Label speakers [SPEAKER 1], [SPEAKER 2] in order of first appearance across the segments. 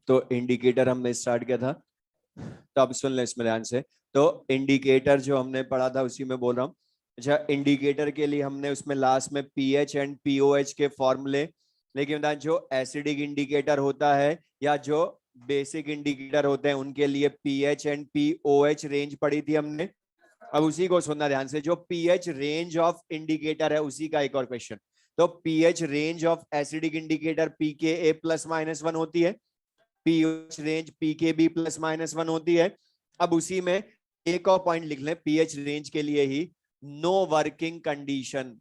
[SPEAKER 1] तो इंडिकेटर हमने स्टार्ट किया था, तो अब सुन ले इसमें ध्यान से। तो इंडिकेटर जो हमने पढ़ा था उसी में बोल रहा हूँ। अच्छा, इंडिकेटर के लिए हमने उसमें लास्ट में पीएच एंड पीओएच के फॉर्मूले, लेकिन जो एसिडिक इंडिकेटर होता है या जो बेसिक इंडिकेटर होते हैं उनके लिए पीएच एंड पीओएच रेंज पढ़ी थी हमने। अब उसी को सुनना ध्यान से, जो पीएच रेंज ऑफ इंडिकेटर है उसी का एक और क्वेश्चन। तो pH range of acidic indicator pK plus minus 1 होती है, pH range pKb plus minus 1 होती है। अब उसी में एक और पॉइंट लिख लें पीएच रेंज के लिए ही, no working condition.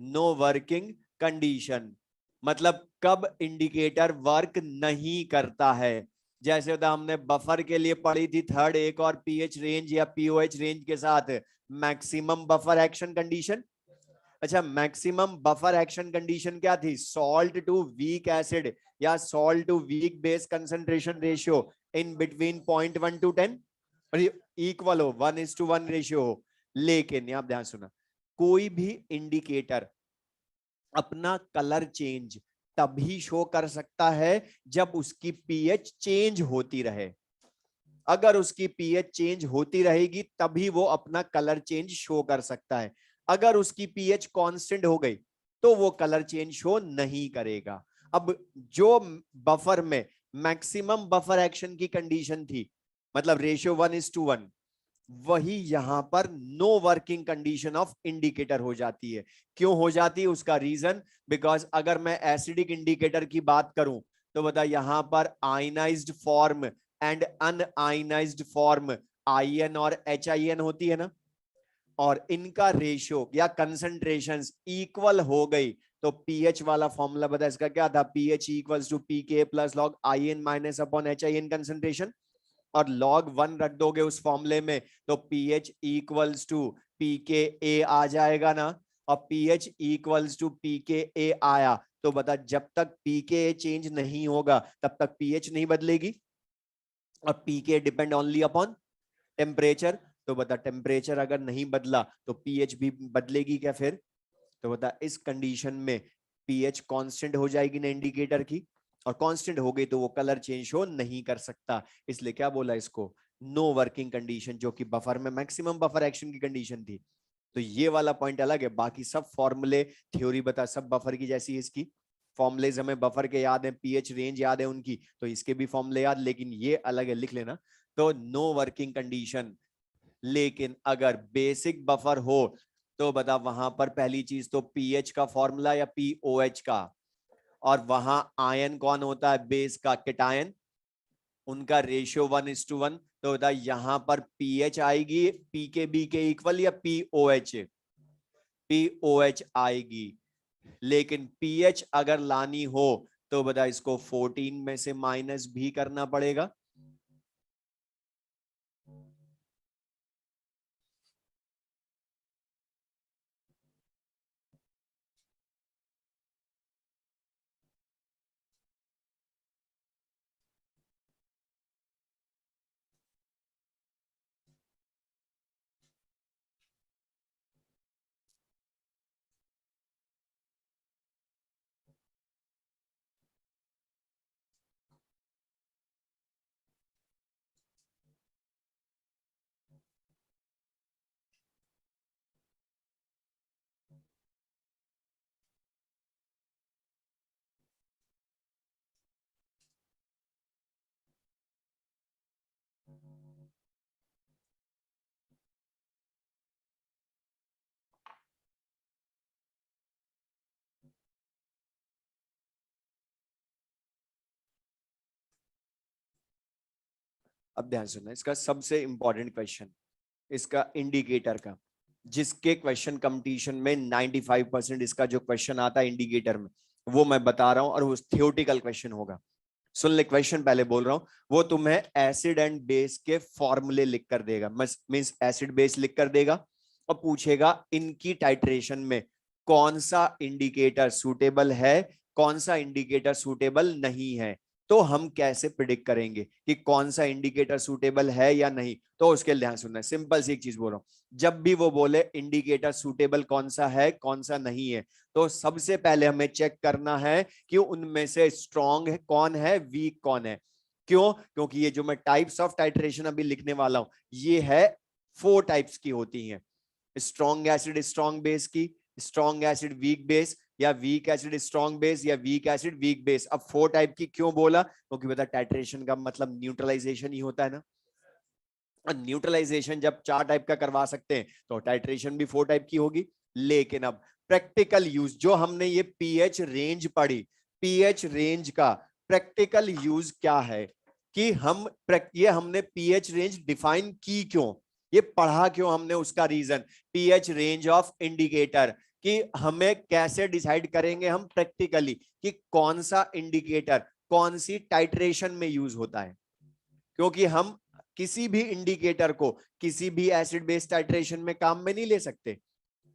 [SPEAKER 1] No working condition मतलब कब इंडिकेटर वर्क नहीं करता है। जैसे होता हमने बफर के लिए पढ़ी थी थर्ड एक और पीएच रेंज या पीओएच रेंज के साथ मैक्सिमम बफर एक्शन कंडीशन। अच्छा, मैक्सिमम बफर एक्शन कंडीशन क्या थी? सॉल्ट टू वीक एसिड या salt to weak base concentration ratio in between 0.1 to 10 और इक्वल हो 1:1 रेशियो हो। लेकिन यहां ध्यान सुना, कोई भी इंडिकेटर अपना कलर चेंज तभी शो कर सकता है जब उसकी पीएच चेंज होती रहे। अगर उसकी पीएच चेंज होती रहेगी तभी वो अपना कलर चेंज शो कर सकता है। अगर उसकी पीएच कांस्टेंट हो गई तो वो कलर चेंज शो नहीं करेगा। अब जो बफर में मैक्सिमम बफर एक्शन की कंडीशन थी, मतलब रेशियो 1:1, वही यहां पर no working condition of indicator हो जाती है। क्यों हो जाती है? उसका रीजन, बिकॉज अगर मैं एसिडिक इंडिकेटर की बात करूं तो बता यहां पर ionised form and unionised form IN और एचआईएन होती है ना, और इनका रेशियो या कंसंट्रेशंस इक्वल हो गई तो पीएच वाला फॉर्मूला बता इसका क्या था? PH equals to pK plus log IN minus upon HIN concentration, और log 1 रख दोगे उस फॉर्मूले में तो pH इक्वल्स टू pKa आ जाएगा ना। और pH इक्वल्स टू pKa आया तो बता जब तक pKa चेंज नहीं होगा तब तक pH नहीं बदलेगी, और pK depend only upon temperature. तो बता टेम्परेचर अगर नहीं बदला तो pH भी बदलेगी क्या फिर? तो बता इस कंडीशन में pH कांस्टेंट हो जाएगी ना इंडिकेटर की, और कांस्टेंट हो गई तो वो कलर चेंज हो नहीं कर सकता। इसलिए क्या बोला इसको? नो वर्किंग कंडीशन, जो कि बफर में मैक्सिमम बफर एक्शन की कंडीशन थी। तो ये वाला पॉइंट अलग है, बाकी सब फॉर्मूले थ्योरी बता सब बफर की जैसी है। इसकी फॉर्मुलेज हमें बफर के याद है, पीएच रेंज याद है उनकी, तो इसके भी फॉर्मूले याद, लेकिन ये अलग है, लिख लेना। तो नो वर्किंग कंडीशन, लेकिन अगर बेसिक बफर हो तो बता वहां पर पहली चीज तो पीएच का फॉर्मूला या पीओएच का, और वहां आयन कौन होता है? बेस का केटायन, उनका रेशियो 1:1। तो बता यहां पर पीएच आएगी पी के बी के इक्वल या पीओएच? पीओएच आएगी। लेकिन पीएच अगर लानी हो तो बता इसको 14 में से माइनस भी करना पड़ेगा। अब ध्यान सुनना, इसका सबसे इंपॉर्टेंट क्वेश्चन, इसका इंडिकेटर का। जिसके क्वेश्चन कंपटीशन में 95% इसका जो क्वेश्चन आता है इंडिकेटर में, वो मैं बता रहा हूं, और वो थियोरेटिकल क्वेश्चन होगा। सुन ले, क्वेश्चन पहले बोल रहा हूं, वो तुम्हें एसिड एंड बेस के फॉर्मूले लिख कर देगा, मींस एसिड बेस लिख कर देगा, और पूछेगा इनकी टाइट्रेशन में कौन सा इंडिकेटर सूटेबल है, कौन सा इंडिकेटर सूटेबल नहीं है। तो हम कैसे प्रिडिक्ट करेंगे कि कौन सा इंडिकेटर सूटेबल है या नहीं? तो उसके लिए ध्यान सुनना है, सिंपल सी एक चीज बोल रहा हूं, जब भी वो बोले इंडिकेटर सूटेबल कौन सा है कौन सा नहीं है, तो सबसे पहले हमें चेक करना है कि उनमें से स्ट्रॉन्ग है कौन है, वीक कौन है। क्यों? क्योंकि ये जो मैं टाइप्स ऑफ टाइट्रेशन अभी लिखने वाला हूं, ये है 4 टाइप्स की होती हैं। स्ट्रॉन्ग एसिड स्ट्रॉन्ग बेस की, स्ट्रॉन्ग एसिड वीक बेस, या वीक एसिड स्ट्रॉन्ग बेस, या वीक एसिड वीक बेस। अब 4 टाइप की क्यों बोला? क्योंकि बता टाइट्रेशन का मतलब न्यूट्रलाइजेशन ही होता है ना। न्यूट्रलाइजेशन जब 4 टाइप का करवा सकते हैं, तो टाइट्रेशन भी 4 टाइप की होगी। लेकिन अब प्रैक्टिकल यूज, जो हमने ये पीएच रेंज पढ़ी, पीएच रेंज का प्रैक्टिकल यूज क्या है, कि हम ये हमने पीएच रेंज डिफाइन की क्यों, ये पढ़ा क्यों हमने, उसका reason pH range of indicator, कि हमें कैसे डिसाइड करेंगे हम प्रैक्टिकली कि कौन सा इंडिकेटर कौन सी टाइट्रेशन में यूज होता है। क्योंकि हम किसी भी इंडिकेटर को किसी भी एसिड बेस टाइट्रेशन में काम में नहीं ले सकते।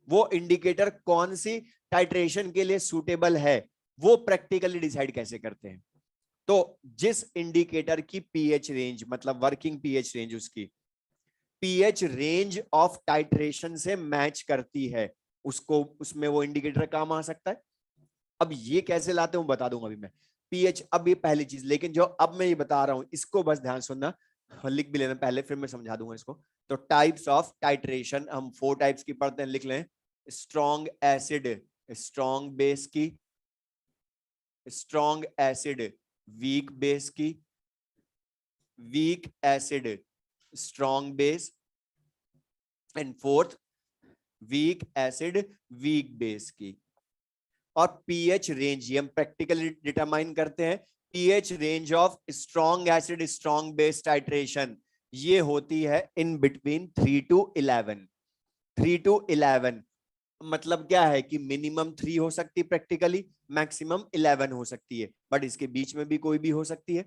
[SPEAKER 1] वो इंडिकेटर कौन सी टाइट्रेशन के लिए सूटेबल है, वो प्रैक्टिकली डिसाइड कैसे करते हैं। तो जिस इंडिकेटर की पीएच रेंज, मतलब वर्किंग पीएच रेंज, उसकी पीएच रेंज ऑफ टाइट्रेशन से मैच करती है, उसको उसमें वो इंडिकेटर काम आ सकता है। अब ये कैसे लाते हूं बता दूंगा अभी मैं, पीएच। अब ये पहली चीज, लेकिन जो अब मैं ये बता रहा हूं इसको बस ध्यान सुनना, लिख भी लेना पहले, फिर मैं समझा दूंगा इसको। तो टाइप्स ऑफ टाइट्रेशन हम 4 टाइप्स की पढ़ते हैं, लिख लें। स्ट्रॉन्ग एसिड स्ट्रॉन्ग बेस की, स्ट्रॉन्ग एसिड वीक बेस की, week acid strong base, and fourth weak acid weak base की। और पीएच रेंज हम प्रैक्टिकली डिटरमाइन करते हैं। PH range of strong acid strong base titration ये होती है इन बिटवीन 3 to 11। 3 to 11 मतलब क्या है कि मिनिमम 3 हो सकती है प्रैक्टिकली, मैक्सिमम 11 हो सकती है, बट इसके बीच में भी कोई भी हो सकती है।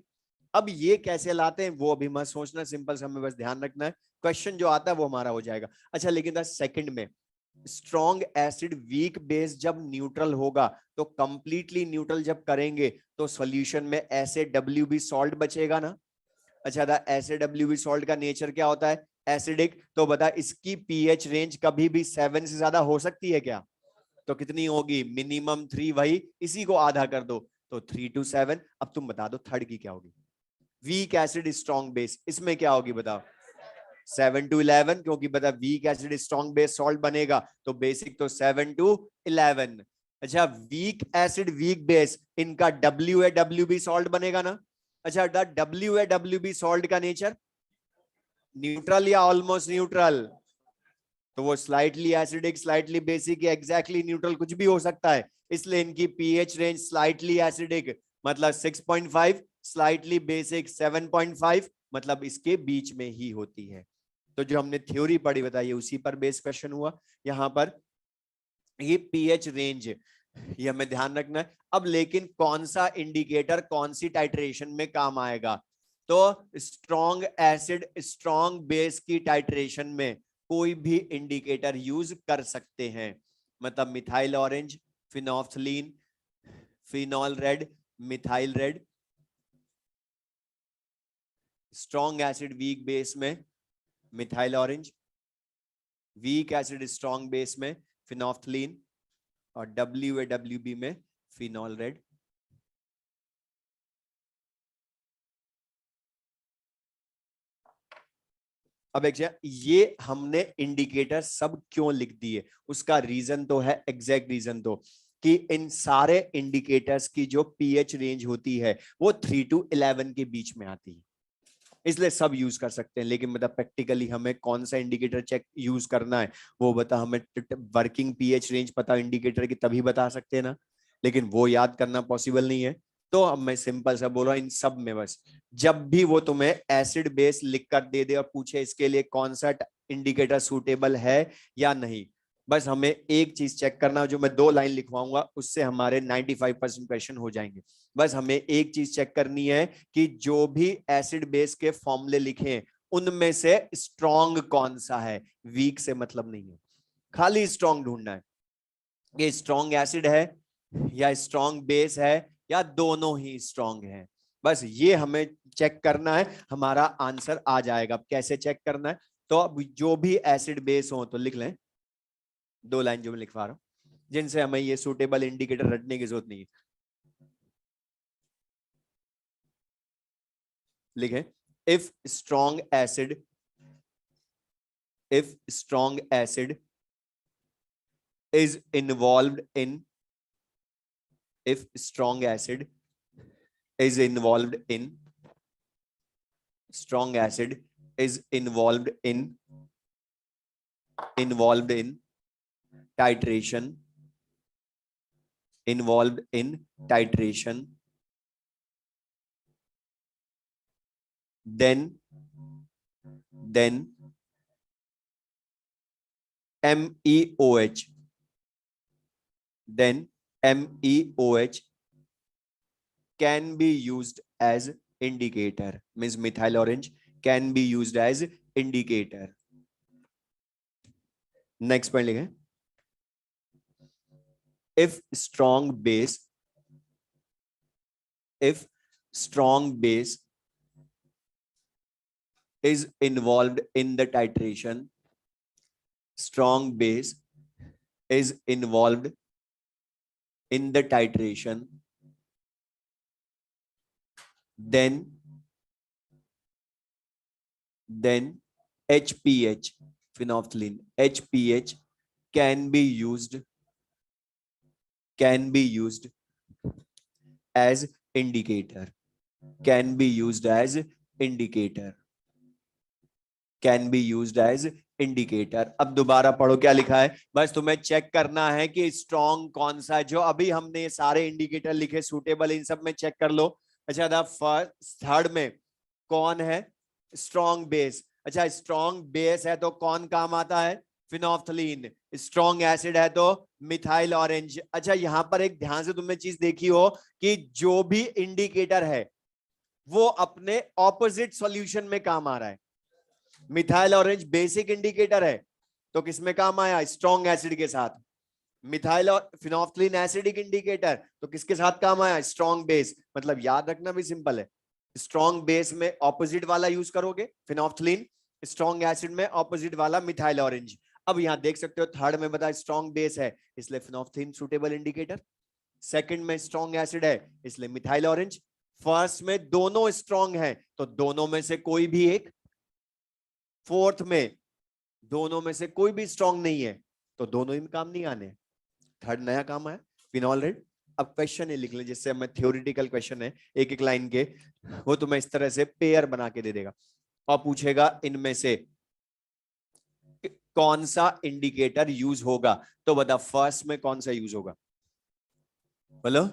[SPEAKER 1] अब ये कैसे लाते हैं वो अभी मत सोचना, सिंपल से हमें बस ध्यान रखना है, क्वेश्चन जो आता है वो हमारा हो जाएगा। अच्छा, लेकिन सेकंड में स्ट्रॉन्ग एसिड वीक बेस जब न्यूट्रल होगा, तो कंप्लीटली न्यूट्रल जब करेंगे तो सॉल्यूशन में एसएडब्ल्यूबी सॉल्ट बचेगा ना। अच्छा था, एसएडब्ल्यूबी सॉल्ट का नेचर क्या होता है? एसिडिक। तो बता इसकी पीएच रेंज कभी भी 7 से ज्यादा हो सकती है क्या? तो कितनी होगी? मिनिमम 3, वही इसी को आधा कर दो तो 3 to 7। अब तुम बता दो थर्ड की क्या होगी? वीक एसिड स्ट्रॉन्ग बेस, इसमें क्या होगी बताओ? 7 to 11, क्योंकि बता week acid strong base salt बनेगा तो बेसिक तो 7 to 11। अच्छा, वीक एसिड वीक बेस, इनका WaWb सॉल्ट बनेगा ना। अच्छा, WaWb सॉल्ट का नेचर न्यूट्रल या ऑलमोस्ट न्यूट्रल? तो वो स्लाइटली एसिडिक, स्लाइटली बेसिक, या एग्जैक्टली न्यूट्रल, कुछ भी हो सकता है। इसलिए इनकी पीएच रेंज स्लाइटली एसिडिक मतलब 6.5, स्लाइटली बेसिक 7.5, मतलब इसके बीच में ही होती है। तो जो हमने थ्योरी पढ़ी बताइए उसी पर बेस क्वेश्चन हुआ यहाँ पर। ये पीएच रेंज ये हमें ध्यान रखना है। अब लेकिन कौन सा इंडिकेटर कौन सी टाइट्रेशन में काम आएगा? तो स्ट्रॉन्ग एसिड स्ट्रॉन्ग बेस की टाइट्रेशन में कोई भी इंडिकेटर यूज कर सकते हैं, मतलब methyl orange, phenolphthalein, phenol red, methyl red. Strong acid weak base में methyl orange, weak acid strong base में फिनोल्फथलीन, और WaWb में फिनॉल रेड। अब एक ये हमने इंडिकेटर सब क्यों लिख दिए, उसका रीजन तो है, एग्जैक्ट रीजन तो, कि इन सारे इंडिकेटर्स की जो पीएच रेंज होती है वो 3 to 11 के बीच में आती है, इसलिए सब यूज कर सकते हैं। लेकिन मतलब प्रैक्टिकली हमें कौन सा इंडिकेटर चेक यूज करना है वो बता, हमें वर्किंग पीएच रेंज पता इंडिकेटर की तभी बता सकते हैं ना, लेकिन वो याद करना पॉसिबल नहीं है। तो अब मैं सिंपल सा बोल रहा हूं, इन सब में बस जब भी वो तुम्हें एसिड बेस लिख कर दे दे और पूछे इसके लिए कौन सा इंडिकेटर सूटेबल है या नहीं। बस हमें एक चीज चेक करना, जो मैं 2 लाइन लिखवाऊंगा उससे हमारे 95% क्वेश्चन हो जाएंगे। बस हमें एक चीज चेक करनी है कि जो भी एसिड बेस के फॉर्मूले लिखे हैं उनमें से स्ट्रॉन्ग कौन सा है। वीक से मतलब नहीं है, खाली स्ट्रॉन्ग ढूंढना है। ये स्ट्रॉन्ग एसिड है या स्ट्रॉन्ग बेस है या दोनों ही स्ट्रॉन्ग है, बस ये हमें चेक करना है, हमारा आंसर आ जाएगा। कैसे चेक करना है, तो अब जो भी एसिड बेस हो तो लिख लें 2 लाइन जो मैं लिखवा रहा हूं, जिनसे हमें ये सूटेबल इंडिकेटर रटने की जरूरत नहीं है। लिखें, if strong acid, if strong acid is involved in, if strong acid is involved in, strong acid is involved in titration, involved in titration, then MEOH, then MEOH can be used as indicator, means methyl orange can be used as indicator. Next point लिखें, if strong base is involved in the titration, strong base is involved in the titration, then HPH, phenolphthalein, HPH can be used as indicator, can be used as indicator, can be used as indicator. अब दोबारा पढ़ो क्या लिखा है, बस तुम्हें check करना है कि स्ट्रॉन्ग कौन सा है। जो अभी हमने सारे इंडिकेटर लिखे सूटेबल, इन सब में चेक कर लो। अच्छा, द फर्स्ट थर्ड में कौन है, स्ट्रॉन्ग बेस। अच्छा, स्ट्रॉन्ग बेस है तो कौन काम आता है, फिनोल्फ्थलीन। स्ट्रॉन्ग एसिड है तो मिथाइल ऑरेंज। अच्छा, यहां पर एक ध्यान से तुमने चीज देखी हो कि जो भी इंडिकेटर है वो अपने ऑपोजिट सॉल्यूशन में काम आ रहा है। मिथाइल ऑरेंज बेसिक इंडिकेटर है तो किसमें काम आया, स्ट्रॉन्ग एसिड के साथ। मिथाइल और फिनोल्फ्थलीन एसिडिक इंडिकेटर तो किसके साथ काम आया, स्ट्रॉन्ग बेस। मतलब याद रखना भी सिंपल है, स्ट्रॉन्ग बेस में ऑपोजिट वाला यूज करोगे फिनोल्फ्थलीन, स्ट्रॉन्ग एसिड में ऑपोजिट वाला मिथाइल ऑरेंज। अब यहां देख सकते हो थर्ड में बताया स्ट्रॉन्ग बेस है इसलिए फिनोल्फ्थलीन सूटेबल इंडिकेटर, सेकंड में स्ट्रॉन्ग एसिड है इसलिए मिथाइल ऑरेंज, फर्स्ट में दोनों स्ट्रॉन्ग है तो दोनों में से कोई भी एक, फोर्थ में दोनों में से कोई भी स्ट्रॉन्ग नहीं है तो दोनों ही में काम नहीं आने, थर्ड नया काम है फिनॉल रेड। अब क्वेश्चन ये लिख लें, जिससे हमें थ्योरेटिकल क्वेश्चन है एक एक लाइन के, वो तुम्हें इस तरह से पेयर बना के दे देगा और पूछेगा इनमें से कौन सा इंडिकेटर यूज होगा। तो बता फर्स्ट में कौन सा यूज होगा, बोलो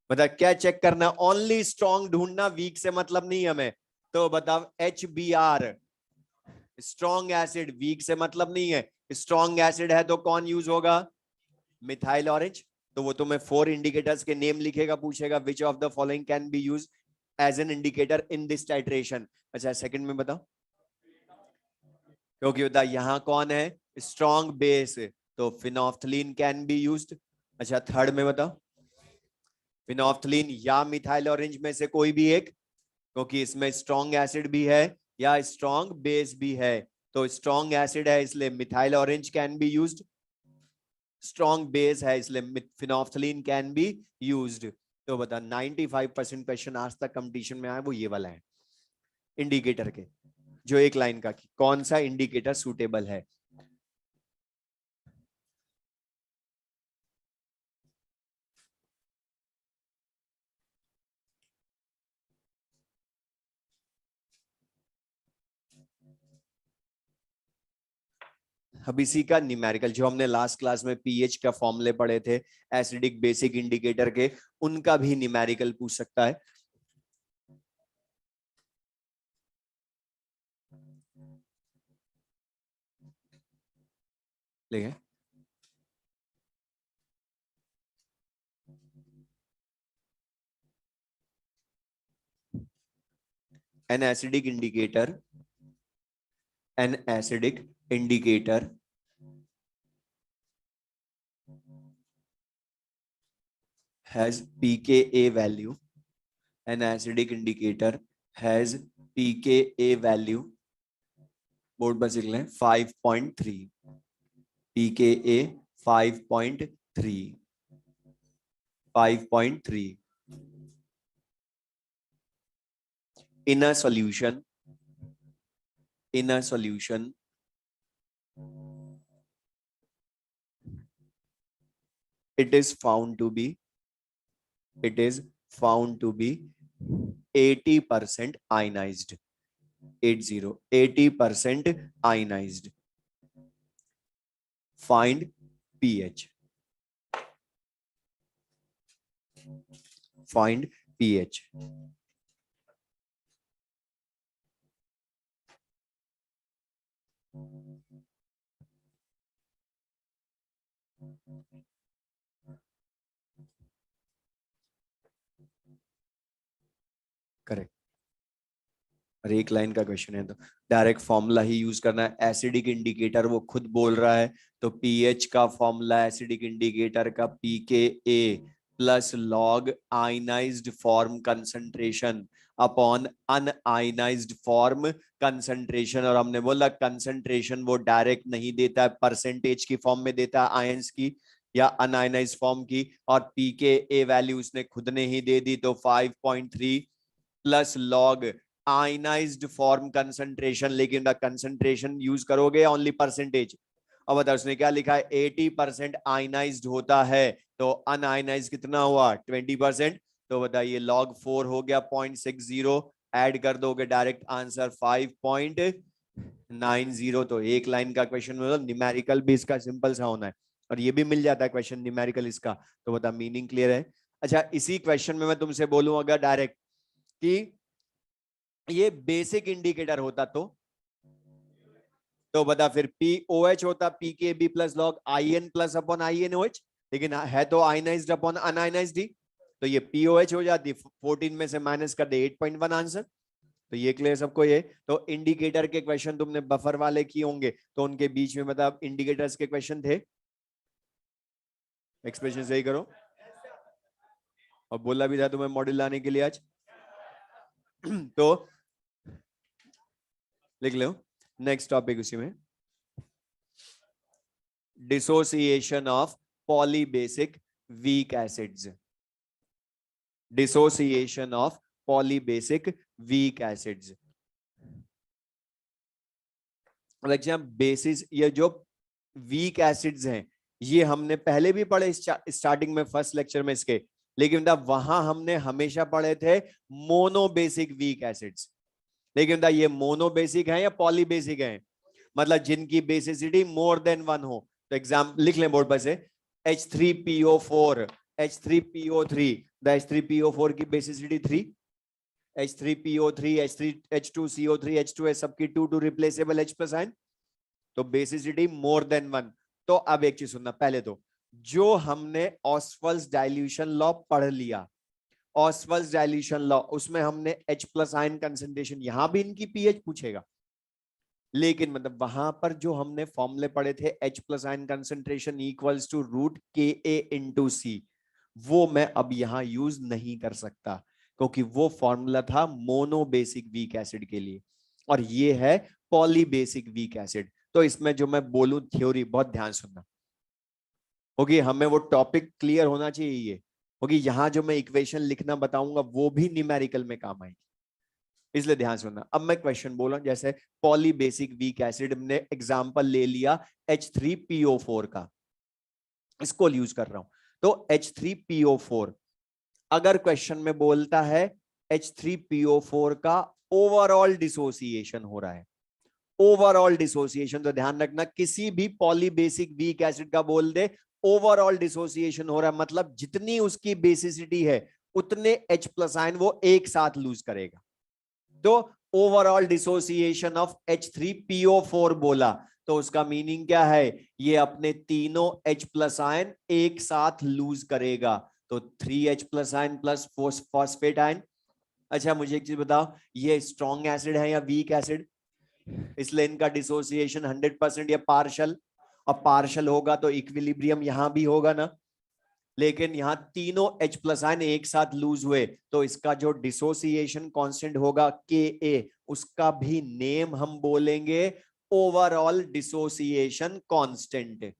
[SPEAKER 1] बता क्या चेक करना, ओनली स्ट्रॉन्ग ढूंढना, वीक से मतलब नहीं हमें। तो बताओ HBr, स्ट्रॉन्ग एसिड, वीक से मतलब नहीं है। स्ट्रॉन्ग एसिड है तो कौन यूज होगा, मिथाइल ऑरेंज। तो वो तुम्हें 4 इंडिकेटर्स के नेम लिखेगा, पूछेगा which of the following can be use as an indicator in this titration. अच्छा, सेकंड में बताओ, क्योंकि बता यहां कौन है, स्ट्रॉन्ग बेस, तो फिनोल्फ्थलीन कैन बी यूज्ड। अच्छा, थर्ड में बताओ, फिनोल्फ्थलीन या मिथाइल ऑरेंज में से कोई भी एक, क्योंकि इसमें स्ट्रॉन्ग एसिड भी है या स्ट्रॉन्ग बेस भी है। तो स्ट्रॉन्ग एसिड है इसलिए methyl orange can be used, strong base है इसलिए फिनोल्फ्थलीन कैन बी यूज्ड। तो बता 95% क्वेश्चन आज तक कंपटीशन में आए वो ये वाला है इंडिकेटर के, जो एक लाइन का कौन सा इंडिकेटर सूटेबल है। अब इसी का न्यूमेरिकल, जो हमने लास्ट क्लास में पीएच का फॉर्मूले पढ़े थे एसिडिक बेसिक इंडिकेटर के, उनका भी न्यूमेरिकल पूछ सकता है। लिखे an acidic indicator has pKa value. An acidic indicator has pKa value, board पर लिख लें 5.3, pKa 5.3, 5.3. In a solution, it is found to be 80% ionized. 80% ionized. Find pH. Find pH. Correct. और एक लाइन का क्वेश्चन है तो direct formula ही use करना है. एसिडिक इंडिकेटर वो खुद बोल रहा है तो पीएच का फॉर्मूला एसिडिक इंडिकेटर का pKa plus log ionised form concentration upon un-ionised form concentration. और हमने बोला कंसंट्रेशन वो डायरेक्ट नहीं देता है, परसेंटेज की फॉर्म में देता है, आयंस की या अनआयनाइज्ड फॉर्म की. और pKa वैल्यू उसने खुद ने ही दे दी तो 5.3 plus log ionised form concentration. लेकिन कंसंट्रेशन यूज करोगे या ओनली परसेंटेज? अब बताओ उसने क्या लिखा है 80% आयनाइज्ड होता है तो अनआयनाइज्ड कितना हुआ 20%. तो बताइए लॉग 4 हो गया 0.60, ऐड कर दोगे डायरेक्ट आंसर 5.90. तो एक लाइन का क्वेश्चन मतलब न्यूमेरिकल भी इसका सिंपल सा होना है और ये भी मिल जाता है क्वेश्चन न्यूमेरिकल इसका. तो बता मीनिंग क्लियर है? अच्छा इसी क्वेश्चन में मैं तुमसे बोलूं अगर डायरेक्ट कि ये बेसिक इंडिकेटर होता तो बता फिर POH होता pKb plus log IN plus upon INOH. लेकिन है तो आयनाइज्ड अपॉन अनआयनाइज्ड ही तो ये POH हो जाती. 14 में से माइनस कर दे 8.1 आंसर. तो ये क्लियर सबको? ये तो इंडिकेटर के क्वेश्चन तुमने बफर वाले किए होंगे तो उनके बीच में मतलब इंडिकेटर्स के क्वेश्चन थे. एक्सप्रेशन सही करो. और बोला भी था तुम्हें मॉडल लाने के लिए आज. तो लिख लो नेक्स्ट टॉपिक उसी में dissociation of polybasic weak acids. Dissociation of polybasic weak acids. Basis ये जो वीक एसिड्स हैं ये हमने पहले भी पढ़े स्टार्टिंग में फर्स्ट लेक्चर में इसके. लेकिन वहां हमने हमेशा पढ़े थे मोनोबेसिक वीक एसिड्स. लेकिन ये मोनोबेसिक है या पॉलीबेसिक है? मतलब जिनकी बेसिसिटी मोर देन 1 हो. तो एग्जाम्पल लिख लें बोर्ड पर से H3PO4, H3PO3. द H3PO4 की बेसिसिटी 3, H3PO3, H2CO3, H2S सबकी 2 रिप्लेसेबल H प्लस आयन. तो बेसिसिटी मोर देन 1. तो अब एक चीज सुनना पहले तो जो हमने ऑस्वाल्ड्स डाइल्यूशन लॉ पढ़ लिया, ऑस्वाल्ड्स डाइल्यूशन लॉ उसमें हमने H प्लस आयन कंसंट्रेशन, यहां भी इनकी पीएच पूछेगा. लेकिन मतलब वहां पर जो हमने फॉर्मूले पढ़े थे H plus ion concentration equals to root KA into C, वो मैं अब यहां यूज नहीं कर सकता क्योंकि वो फॉर्मूला था मोनोबेसिक वीक एसिड के लिए और ये है पॉलीबेसिक वीक एसिड. तो इसमें जो मैं बोलूं थ्योरी बहुत ध्यान सुनना होगी, हमें वो टॉपिक क्लियर होना चाहिए. ये होगी यहां जो मैं इक्वेशन लिखना बताऊंगा वो भी न्यूमेरिकल में काम आएगी, इसलिए ध्यान सुनना. अब मैं क्वेश्चन बोला जैसे पॉलीबेसिक वीक एसिड ने एग्जांपल ले लिया H3PO4 का, इसको यूज कर रहा हूं. तो H3PO4 अगर क्वेश्चन में बोलता है H3PO4 का ओवरऑल डिसोसिएशन हो रहा है, ओवरऑल डिसोसिएशन, तो ध्यान रखना किसी भी पॉलीबेसिक वीक एसिड का बोल दे ओवरऑल डिसोसिएशन हो रहा है मतलब जितनी उसकी बेसिसिटी है उतने H प्लस आयन वो एक साथ लूज करेगा. तो ओवरऑल डिसोसिएशन ऑफ H3PO4 बोला तो उसका मीनिंग क्या है, ये अपने तीनों H प्लस आयन एक साथ लूज करेगा, तो 3H plus ion plus phosphate ion. अच्छा मुझे एक चीज बताओ, ये स्ट्रॉन्ग एसिड है या वीक एसिड, इसलिए इनका डिसोसिएशन 100% या पार्शल, और पार्शल होगा तो इक्विलिब्रियम यहां भी होगा ना, लेकिन यहाँ तीनों H प्लस आयन एक साथ लूज हुए, तो इसका जो डिसोसिएशन कांस्टेंट होगा Ka, उसका भी नेम हम बोलेंगे ओवरऑल डिसोसिएशन कांस्टेंट।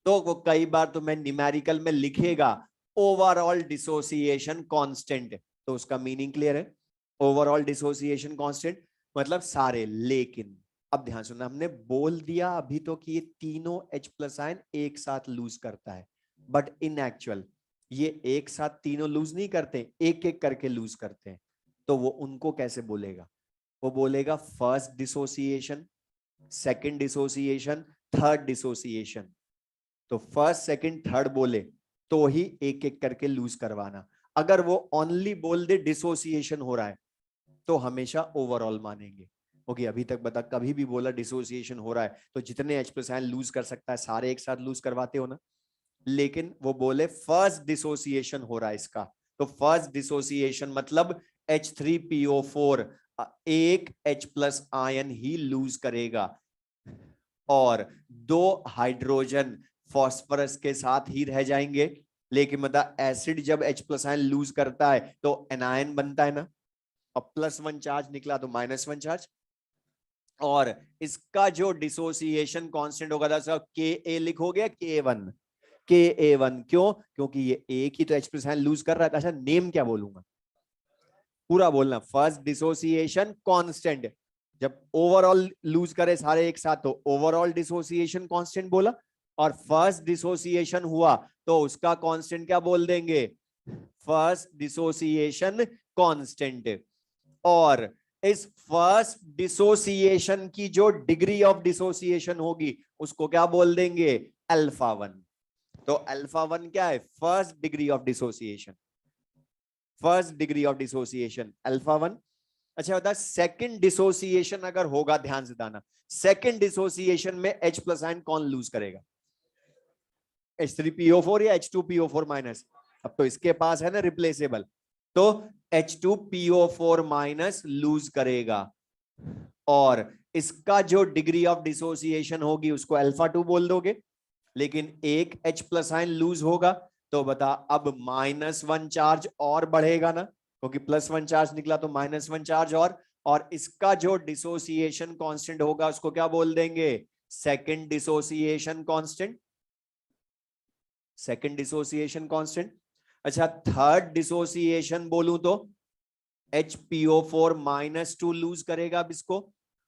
[SPEAKER 1] तो वो कई बार तो मैं न्यूमेरिकल में लिखेगा ओवरऑल डिसोसिएशन कांस्टेंट, तो उसका मीनिंग क्लियर है, ओवरऑल डिसोसिएशन कांस्टेंट मतलब सारे। लेकिन अब ध्यान सुनना, हमने बोल दिया अभी तो कि ये तीनों H प्लस आयन एक साथ लूज करता है, बट इन एक्चुअल ये एक साथ तीनों लूज नहीं करते, एक एक करके लूज करते हैं। तो वो उनको कैसे बोलेगा, वो बोलेगा first dissociation, second dissociation, third dissociation. तो फर्स्ट सेकंड थर्ड बोले तो ही एक एक करके लूज करवाना। अगर वो ओनली बोल दे डिसोसिएशन हो रहा है तो हमेशा ओवरऑल मानेंगे। ओके अभी तक बता, कभी भी बोला डिसोसिएशन हो रहा है तो जितने H प्लस आयन लूज कर सकता है सारे एक साथ लूज करवाते हो ना, लेकिन वो बोले फर्स्ट डिसोसिएशन हो रहा है इसका, तो फर्स्ट डिसोसिएशन मतलब H3PO4 एक H प्लस आयन ही लूज करेगा, और दो हाइड्रोजन फॉस्फोरस के साथ ही रह जाएंगे। लेकिन मतलब एसिड जब H प्लस आयन लूज करता है तो एनायन बनता है ना, और +1 चार्ज निकला तो -1 चार्ज, और इसका जो डिसोसिएशन कांस्टेंट होगा था Ka लिखोगे K1, Ka1 क्यों, क्योंकि ये एक ही तो H प्लस आयन लूज कर रहा था। अच्छा नेम क्या बोलूंगा, पूरा बोलना, फर्स्ट डिसोसिएशन कांस्टेंट, जब ओवरऑल लूज करे सारे एक साथ तो ओवरऑल डिसोसिएशन कांस्टेंट बोला, और फर्स्ट डिसोसिएशन हुआ तो उसका कांस्टेंट क्या बोल देंगे, फर्स्ट डिसोसिएशन कांस्टेंट। और इस फर्स्ट डिसोसिएशन की जो डिग्री ऑफ डिसोसिएशन होगी उसको क्या बोल देंगे, अल्फा 1। तो अल्फा 1 क्या है, first degree of dissociation, first degree of dissociation alpha 1। अच्छा बता, सेकंड डिसोसिएशन अगर होगा, ध्यान से दाना, सेकंड डिसोसिएशन में H प्लस आयन कौन लूज करेगा, H3PO4 या H2PO4 माइनस, अब तो इसके पास है ना रिप्लेसेबल, तो H2PO4 माइनस लूज करेगा, और इसका जो डिग्री ऑफ डिसोसिएशन होगी उसको अल्फा 2 बोल दोगे। लेकिन एक H प्लस आयन लूज होगा तो बता, अब -1 चार्ज और बढ़ेगा ना, क्योंकि +1 चार्ज निकला तो -1 चार्ज, और इसका जो डिसोसिएशन कांस्टेंट होगा उसको क्या बोल देंगे, second dissociation constant, second dissociation constant. अच्छा थर्ड डिसोसिएशन बोलूं तो HPO4 -2 लूज करेगा अब इसको,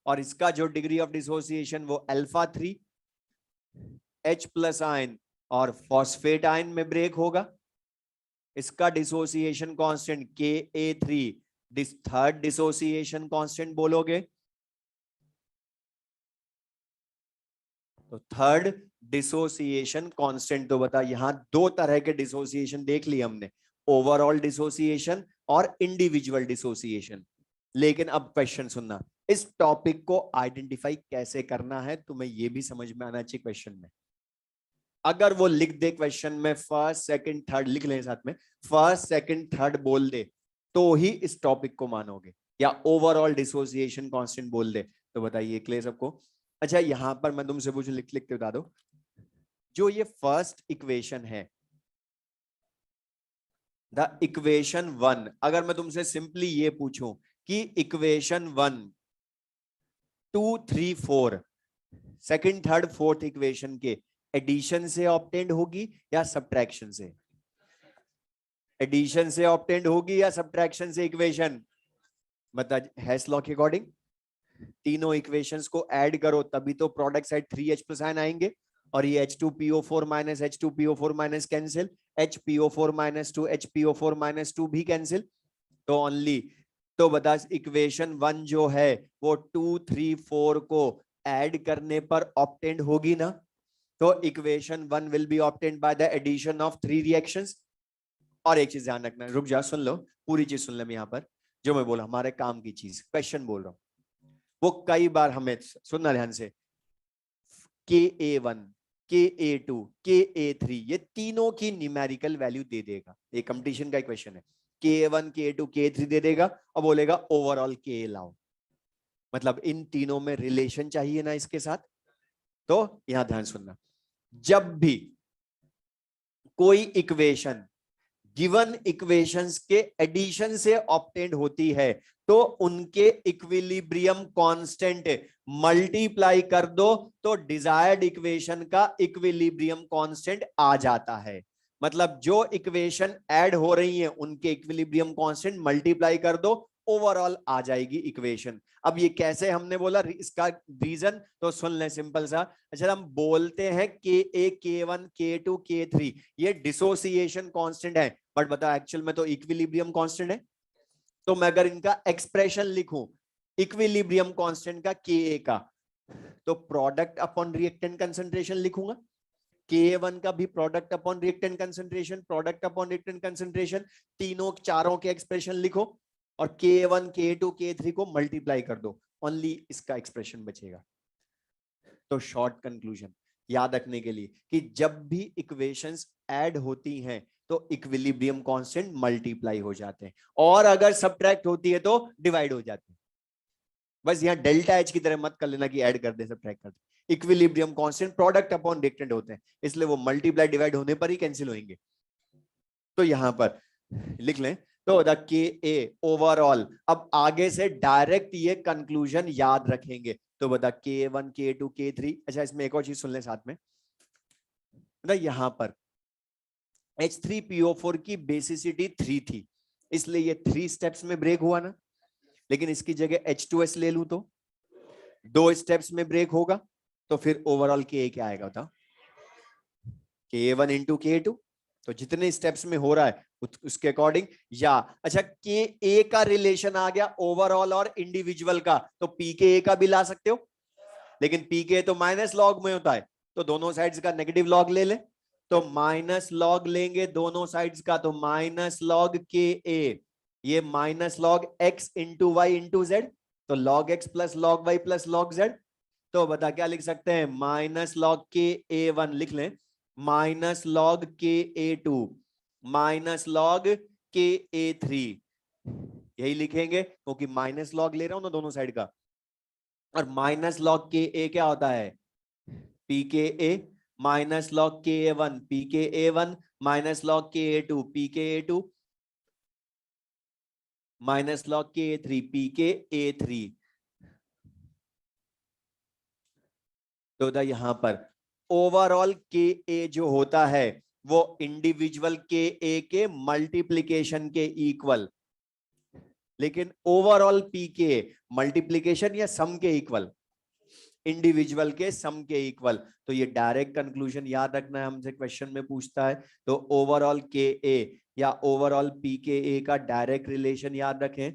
[SPEAKER 1] और इसका जो डिग्री ऑफ डिसोसिएशन वो अल्फा 3, H प्लस आयन और फॉस्फेट आयन में ब्रेक होगा, इसका dissociation constant Ka3, third dissociation constant बोलोगे, तो थर्ड डिसोसिएशन कांस्टेंट। तो बता, यहां दो तरह के डिसोसिएशन देख लिए हमने, ओवरऑल डिसोसिएशन और इंडिविजुअल डिसोसिएशन। लेकिन अब क्वेश्चन सुनना, इस टॉपिक को आइडेंटिफाई कैसे करना है तुम्हें यह भी समझ में आना चाहिए क्वेश्चन में। अगर वो लिख दे क्वेश्चन में फर्स्ट सेकंड थर्ड लिख ले साथ में, फर्स्ट सेकंड थर्ड बोल दे तो ही इस टॉपिक को मानोगे, या ओवरऑल डिसोसिएशन कांस्टेंट बोल दे तो बताइए क्लियर सबको। अच्छा यहां पर मैं तुमसे पूछूं, लिख लिख के बता दो, जो ये फर्स्ट इक्वेशन है द इक्वेशन 1, अगर मैं तुमसे सिंपली ये पूछूं कि equation 1 2 3 4 second third fourth equation के एडिशन से ऑब्टेंड होगी या सब्ट्रैक्शन से, एडिशन से ऑब्टेंड होगी या सब्ट्रैक्शन से इक्वेशन, मतलब हेस लॉ के अकॉर्डिंग तीनों इक्वेशंस को ऐड करो तभी तो product side 3H plus ion आएंगे, और ये H2PO4 minus H2PO4 minus cancel, HPO4 -2 HPO4 -2 भी कैंसिल, तो ओनली, तो बता इक्वेशन 1 जो है वो 2 3 4 को ऐड करने पर ऑब्टेंड होगी ना, तो equation 1 will be obtained by the addition of 3 reactions. और एक चीज ध्यान रखना, रुक जा सुन लो, पूरी चीज सुन ले, मैं यहां पर जो मैं बोला हमारे काम की चीज क्वेश्चन बोल रहा हूं, वो कई बार हमें सुनना ध्यान से, Ka1, Ka2, Ka3, ये तीनों की न्यूमेरिकल वैल्यू दे देगा। ये कंपटीशन का क्वेश्चन है। Ka1, Ka2, Ka3 दे देगा और बोलेगा ओवरऑल Ka लाओ। मतलब इन तीनों में रिलेशन चाहिए ना इसके साथ। तो यहां ध्यान सुनना, जब भी कोई इक्वेशन गिवन इक्वेशंस के एडिशन से ऑब्टेन्ड होती है तो उनके इक्विलिब्रियम कांस्टेंट मल्टीप्लाई कर दो तो डिजायर्ड इक्वेशन का इक्विलिब्रियम कांस्टेंट आ जाता है। मतलब जो इक्वेशन ऐड हो रही है उनके इक्विलिब्रियम कांस्टेंट मल्टीप्लाई कर दो, ओवरऑल आ जाएगी इक्वेशन। अब ये कैसे हमने बोला, इसका रीजन तो सुन ले, सिंपल सा। अच्छा, हम बोलते हैं Ka, K1, K2, K3 ये डिसोसिएशन कांस्टेंट है, बट बता एक्चुअल में तो इक्विलिब्रियम कांस्टेंट है। तो मैं अगर इनका एक्सप्रेशन लिखूं इक्विलिब्रियम कांस्टेंट का Ka का, तो प्रोडक्ट अपॉन रिएक्टेंट कंसंट्रेशन लिखूंगा। Ka1 का भी product upon reactant concentration, product upon reactant concentration, तीनों चारों के एक्सप्रेशन लिखो और K1, K2, K3 को मल्टीप्लाई कर दो, ओनली इसका एक्सप्रेशन बचेगा। तो शॉर्ट कंक्लूजन याद रखने के लिए कि जब भी इक्वेशंस ऐड होती हैं तो इक्विलिब्रियम कांस्टेंट मल्टीप्लाई हो जाते हैं, और अगर सब्ट्रैक्ट होती है तो डिवाइड हो जाते हैं। बस यहां डेल्टा एच की तरह मत कर लेना कि ऐड कर दे सब्ट्रैक्ट कर दे। Equilibrium constant product upon reactant होते हैं, इसलिए वो मल्टीप्लाई डिवाइड होने पर ही कैंसिल होंगे। तो यहां पर लिख लें तो द Ka ओवरऑल, अब आगे से डायरेक्ट ये कंक्लूजन याद रखेंगे। तो बता K1, K2, K3। अच्छा, इसमें एक और चीज सुन लें साथ में, यहां पर H3PO4 की बेसिसिटी 3 थी, इसलिए ये 3 स्टेप्स में ब्रेक हुआ ना। लेकिन इसकी जगह H2S ले लूं तो 2 स्टेप्स में ब्रेक होगा, तो फिर ओवरऑल Ka क्या आएगा बताओ, Ka1 इंटू Ka2। तो जितने स्टेप्स में हो रहा है उसके अकॉर्डिंग, या अच्छा Ka का रिलेशन आ गया ओवरऑल और इंडिविजुअल का, तो Pka का भी ला सकते हो, लेकिन Pk तो माइनस लॉग में होता है, तो दोनों साइड्स का नेगेटिव लॉग ले ले। तो माइनस लॉग लेंगे दोनों साइड्स का, तो माइनस लॉग Ka, ये minus log x into Y into Z, तो log x plus log Y plus log Z. तो बता क्या लिख सकते हैं, माइनस लॉग Ka1 लिख लें, minus log Ka2, minus log Ka3, यही लिखेंगे क्योंकि माइनस लॉग ले रहा हूं ना दोनों साइड का। और माइनस लॉग Ka क्या होता है, Pka, minus log Ka1 Pka1, minus log Ka2 Pka2, minus log Ka3 Pka3। तो यहां पर ओवरऑल Ka जो होता है वो इंडिविजुअल Ka के मल्टीप्लीकेशन के इक्वल, लेकिन ओवरऑल Pka मल्टीप्लीकेशन या सम के इक्वल, इंडिविजुअल के सम के इक्वल। तो ये डायरेक्ट कंक्लूजन याद रखना है, हमसे क्वेश्चन में पूछता है। तो ओवरऑल Ka या ओवरऑल Pka का डायरेक्ट रिलेशन याद रखें।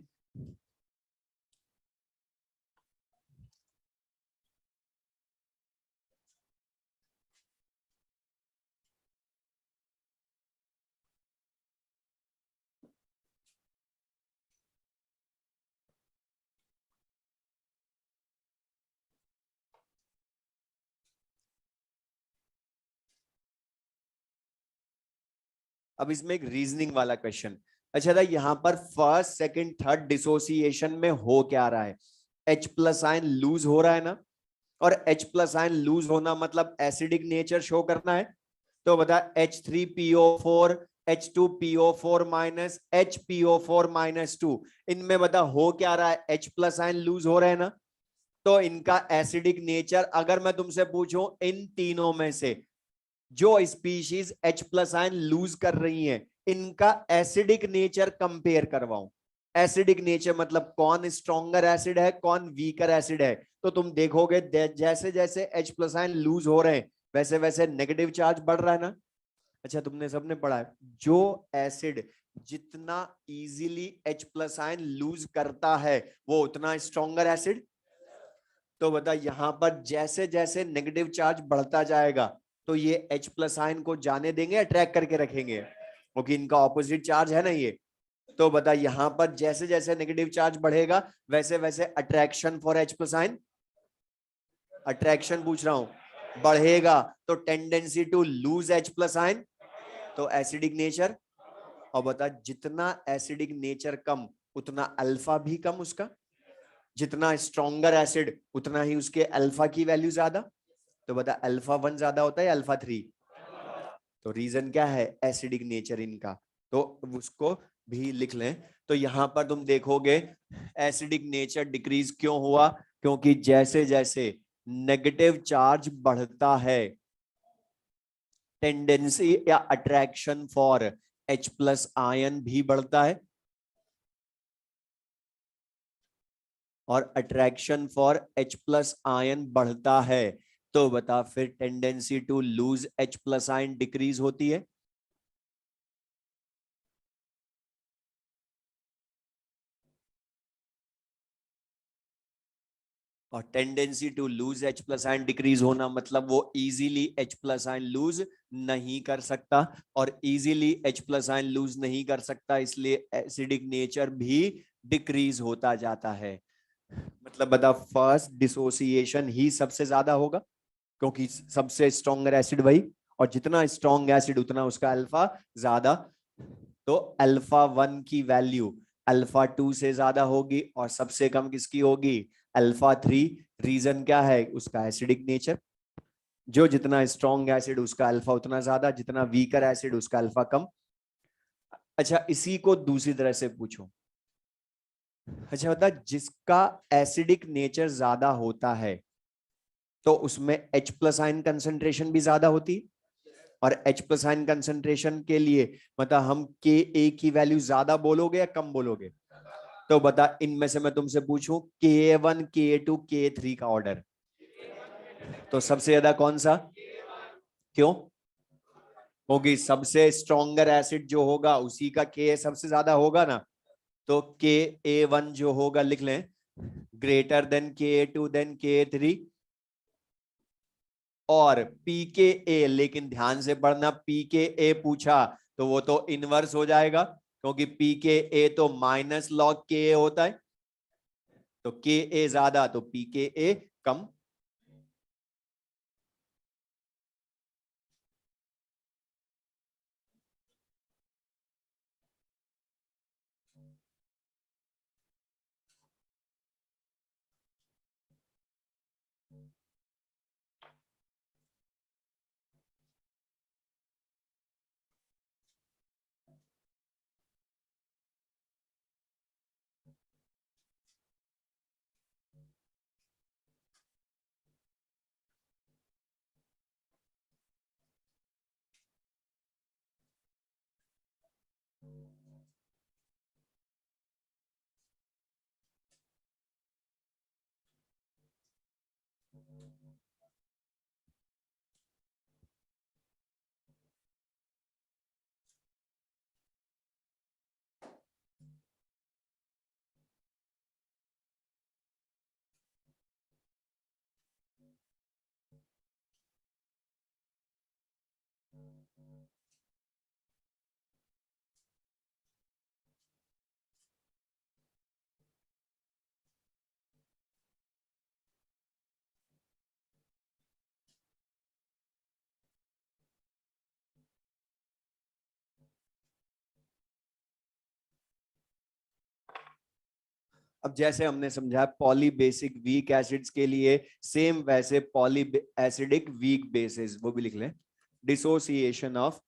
[SPEAKER 1] अब इसमें एक रीजनिंग वाला क्वेश्चन। अच्छा था, यहां पर फर्स्ट सेकंड थर्ड डिसोसिएशन में हो क्या रहा है, H प्लस आयन लूज हो रहा है ना, और H प्लस आयन लूज होना मतलब एसिडिक नेचर शो करना है। तो बता H3PO4, H2PO4 minus HPO4 minus 2, इनमें बता हो क्या रहा है, H प्लस आयन लूज हो रहे हैं ना। तो इनका एसिडिक नेचर, अगर मैं तुमसे पूछूं इन तीनों में से जो species H plus ion lose कर रही हैं, इनका एसिडिक नेचर कंपेयर करवाऊं। एसिडिक नेचर मतलब कौन स्ट्रॉन्गर एसिड है कौन वीकर एसिड है। तो तुम देखोगे जैसे जैसे H प्लस आयन लूज हो रहे हैं वैसे वैसे नेगेटिव चार्ज बढ़ रहा है ना। अच्छा, तुमने सबने पढ़ा है जो एसिड जितना easily H plus ion lose करता है वो उतना स्ट्रॉन्गर एसिड। तो बता यहां पर जैसे जैसे नेगेटिव चार्ज बढ़ता जाएगा तो ये H प्लस आयन को जाने देंगे, अट्रैक्ट करके रखेंगे, क्योंकि इनका ऑपोजिट चार्ज है ना ये। तो बता यहां पर जैसे जैसे नेगेटिव चार्ज बढ़ेगा वैसे वैसे attraction for H plus ion, attraction पूछ रहा हूं, बढ़ेगा तो tendency to lose H plus ion, तो एसिडिक नेचर। और बता जितना एसिडिक नेचर कम उतना अल्फा भी कम उसका, जितना स्ट्रॉन्गर एसिड उतना ही उसके अल्फा की वैल्यू ज्यादा। तो बता अल्फा 1 ज्यादा होता है अल्फा 3? तो रीजन क्या है? एसिडिक नेचर इनका। तो उसको भी लिख लें। तो यहां पर तुम देखोगे एसिडिक नेचर डिक्रीज क्यों हुआ? क्योंकि जैसे जैसे नेगेटिव चार्ज बढ़ता है टेंडेंसी या attraction for H plus ion भी बढ़ता है, और attraction for H plus ion बढ़ता है तो बता फिर tendency to lose H plus ion decrease होती है। और tendency to lose H plus ion decrease होना मतलब वो easily H plus ion lose नहीं कर सकता, और easily H plus ion lose नहीं कर सकता इसलिए एसिडिक नेचर भी डिक्रीज होता जाता है। मतलब बता फर्स्ट डिसोसिएशन ही सबसे ज्यादा होगा क्योंकि सबसे स्ट्रॉन्गर एसिड वही, और जितना स्ट्रॉन्ग एसिड उतना उसका अल्फा ज्यादा। तो अल्फा 1 की वैल्यू अल्फा 2 से ज्यादा होगी और सबसे कम किसकी होगी? अल्फा 3। रीजन क्या है? उसका एसिडिक नेचर। जो जितना स्ट्रॉन्ग एसिड उसका अल्फा उतना ज्यादा, जितना वीकर एसिड उसका अल्फा कम। अच्छा इसी को दूसरी तरह से पूछो। अच्छा बता जिसका एसिडिक नेचर ज्यादा होता है तो उसमें H प्लस आयन कंसेंट्रेशन भी ज्यादा होती, और H प्लस आयन कंसेंट्रेशन के लिए मतलब हम Ka की वैल्यू ज्यादा बोलोगे या कम बोलोगे? तो बता इनमें से मैं तुमसे पूछूं Ka1 Ka2 Ka3 का ऑर्डर, तो सबसे ज्यादा कौन सा? क्यों? होगी सबसे स्ट्रॉन्गर एसिड जो होगा उसी का Ka सबसे ज्यादा होगा ना। तो Ka1 जो होगा लिख लें greater than Ka2 then Ka3, और pKa, लेकिन ध्यान से पढ़ना pKa पूछा तो वो तो इनवर्स हो जाएगा क्योंकि pKa तो माइनस लॉग Ka होता है, तो Ka ज्यादा तो pKa कम। अब जैसे हमने समझा पॉली बेसिक वीक एसिड्स के लिए सेम वैसे पॉली एसिडिक वीक बेसिस वो भी लिख लें। Dissociation of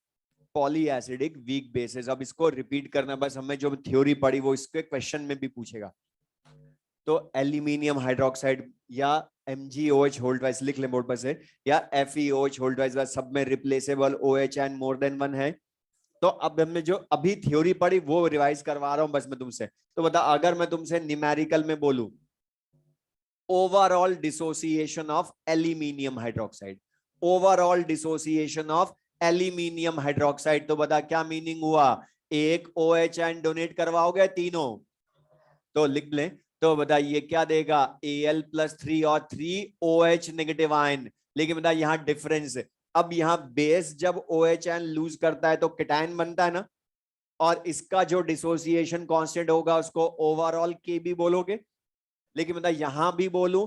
[SPEAKER 1] poly acidic weak bases, अब इसको रिपीट करना बस, हमें जो थ्योरी पढ़ी वो इसके क्वेश्चन में भी पूछेगा। तो एल्यूमिनियम हाइड्रोक्साइड या MgOH होल्ड वाइज लिख ले बोर्ड पर से, या FeOH होल्ड वाइज, सब में replaceable OH and more than one है। तो अब हमने जो अभी थ्योरी पढ़ी वो रिवाइज करवा रहा हूं बस मैं तुमसे। तो बता अगर मैं तुमसे न्यूमेरिकल में बोलूं overall dissociation of aluminium hydroxide, overall dissociation of aluminium hydroxide, तो बता क्या मीनिंग हुआ? एक OH एंड डोनेट करवाओगे तीनों, तो लिख लें। तो बता ये क्या देगा? Al+3 और 3OH नेगेटिव आयन। लेकिन बता यहाँ डिफरेंस, अब यहाँ बेस जब OH एन लूज करता है तो केटायन बनता है ना, और इसका जो डिसोसिएशन कांस्टेंट होगा उसको ओवरऑल के भी बोलोगे। लेकिन बता यहां भी बोलूं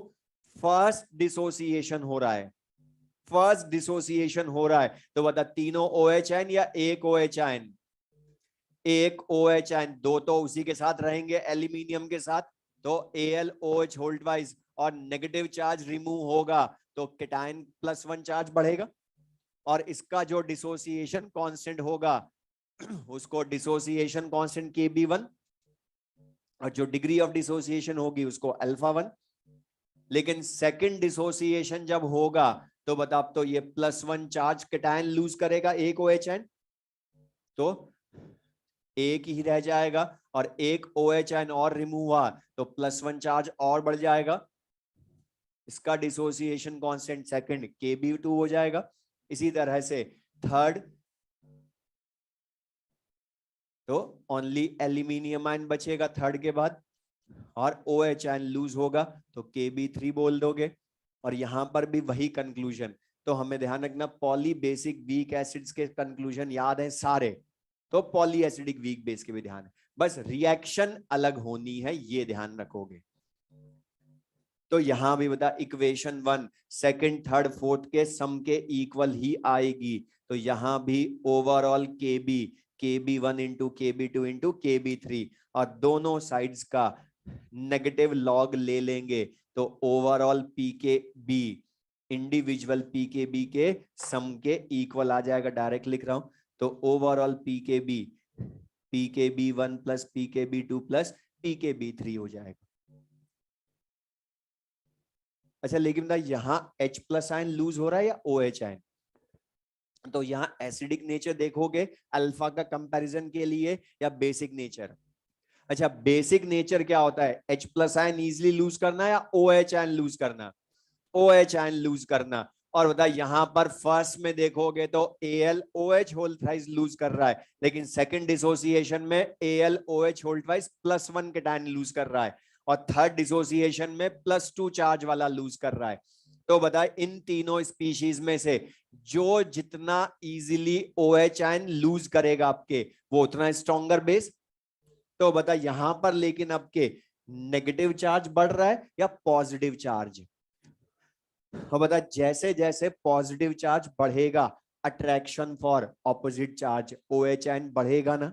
[SPEAKER 1] फर्स्ट डिसोसिएशन हो रहा है, फर्स्ट डिसोसिएशन हो रहा है, तो बता तीनों OH आयन या एक OH आयन? एक OH आयन, दो तो उसी के साथ रहेंगे एल्यूमिनियम के साथ, तो AlOH होल्ड वाइज, और नेगेटिव चार्ज रिमूव होगा तो केटायन +1 चार्ज बढ़ेगा, और इसका जो डिसोसिएशन कांस्टेंट होगा उसको डिसोसिएशन कांस्टेंट Kb1, और जो डिग्री ऑफ डिसोसिएशन होगी उसको α1। लेकिन सेकंड डिसोसिएशन जब होगा तो बता, अब तो ये +1 चार्ज केटायन लूज करेगा एक OH आयन, तो एक ही रह जाएगा, और एक OH आयन और रिमूव हुआ तो +1 चार्ज और बढ़ जाएगा, इसका डिसोसिएशन कांस्टेंट सेकंड Kb2 हो जाएगा। इसी तरह से थर्ड, तो ओनली एल्यूमिनियम आयन बचेगा थर्ड के बाद, और OH आयन लूज होगा तो Kb3 बोल दोगे, और यहां पर भी वही कंक्लूजन। तो हमें ध्यान रखना, पॉली बेसिक वीक एसिड्स के कंक्लूजन याद है सारे, तो पॉली एसिडिक वीक बेस के भी ध्यान है, बस रिएक्शन अलग होनी है, ये ध्यान रखोगे। तो यहां भी बता, इक्वेशन 1 सेकंड थर्ड फोर्थ के सम के इक्वल ही आएगी, तो यहां भी overall KB1 into KB2 into KB3, और दोनों साइड्स का नेगेटिव लॉग ले लेंगे, तो ओवरऑल PKB इंडिविजुअल PKB के सम के इक्वल आ जाएगा। डायरेक्ट लिख रहा हूं, तो overall PKB1 plus PKB2 plus PKB3 हो जाएगा। अच्छा, लेकिन ना यहाँ H+ आयन लूज हो रहा है या OH आयन? तो यहाँ एसिडिक नेचर देखोगे अल्फा का कंपैरिजन के लिए, या बेसिक नेचर? अच्छा, बेसिक नेचर क्या होता है? H+ आयन इजिली लूज करना या OH आयन लूज करना? OH आयन लूज करना। और बता, यहां पर फर्स्ट में देखोगे तो AlOH होल थ्राइस लूज कर रहा है, लेकिन सेकंड डिसोसिएशन में AlOH whole thrice +1 cation lose कर रहा है, और थर्ड डिसोसिएशन में +2 चार्ज वाला लूज कर रहा है। तो बता, इन तीनों स्पीशीज में से जो जितना इजीली OH आयन लूज करेगा आपके, वो उतना स्ट्रॉन्गर बेस। तो बता, यहां पर लेकिन आपके नेगेटिव चार्ज बढ़ रहा है या पॉजिटिव चार्ज? और बता, जैसे जैसे पॉजिटिव चार्ज बढ़ेगा, attraction for opposite charge OH ion बढ़ेगा ना,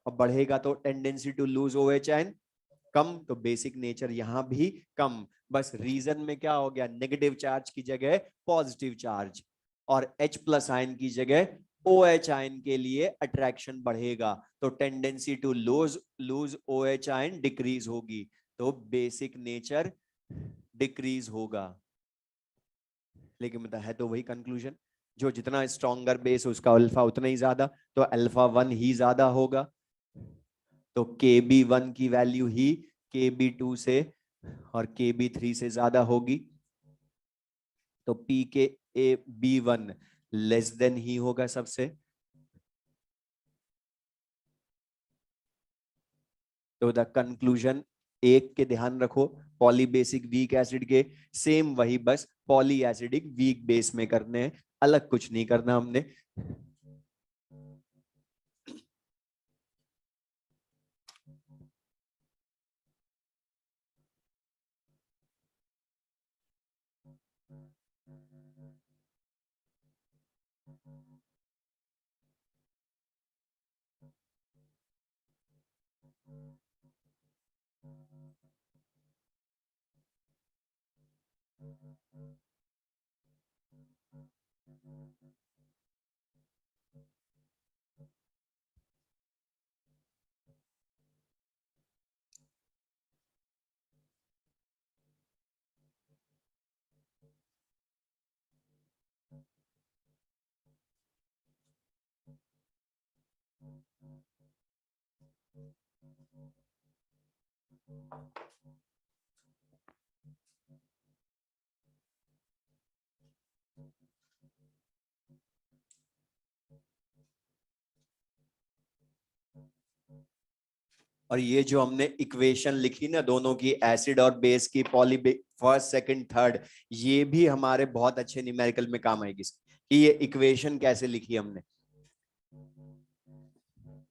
[SPEAKER 1] और बढ़ेगा तो tendency to lose OH ion कम, तो बेसिक नेचर यहां भी कम। बस रीजन में क्या हो गया, नेगेटिव चार्ज की जगह पॉजिटिव चार्ज, और H+ आयन की जगह OH आयन के लिए अट्रैक्शन बढ़ेगा, तो tendency to lose OH ion decrease होगी, तो बेसिक नेचर डिक्रीज होगा। लेकिन मतलब है तो वही कंक्लूजन, जो जितना स्ट्रॉन्गर बेस उसका अल्फा उतना ही ज्यादा, तो α1 ही ज्यादा होगा, तो KB1 की वैल्यू ही KB2 से और KB3 से ज्यादा होगी, तो PKB1 लेस देन ही होगा सबसे। तो द कंक्लूजन एक के ध्यान रखो, पॉलीबेसिक वीक एसिड के सेम वही, बस पॉली एसिडिक वीक बेस में करने हैं, अलग कुछ नहीं करना हमने। और ये जो हमने इक्वेशन लिखी ना दोनों की, एसिड और बेस की, पॉली फर्स्ट सेकंड थर्ड, ये भी हमारे बहुत अच्छे न्यूमेरिकल में काम आएगी कि ये इक्वेशन कैसे लिखी हमने।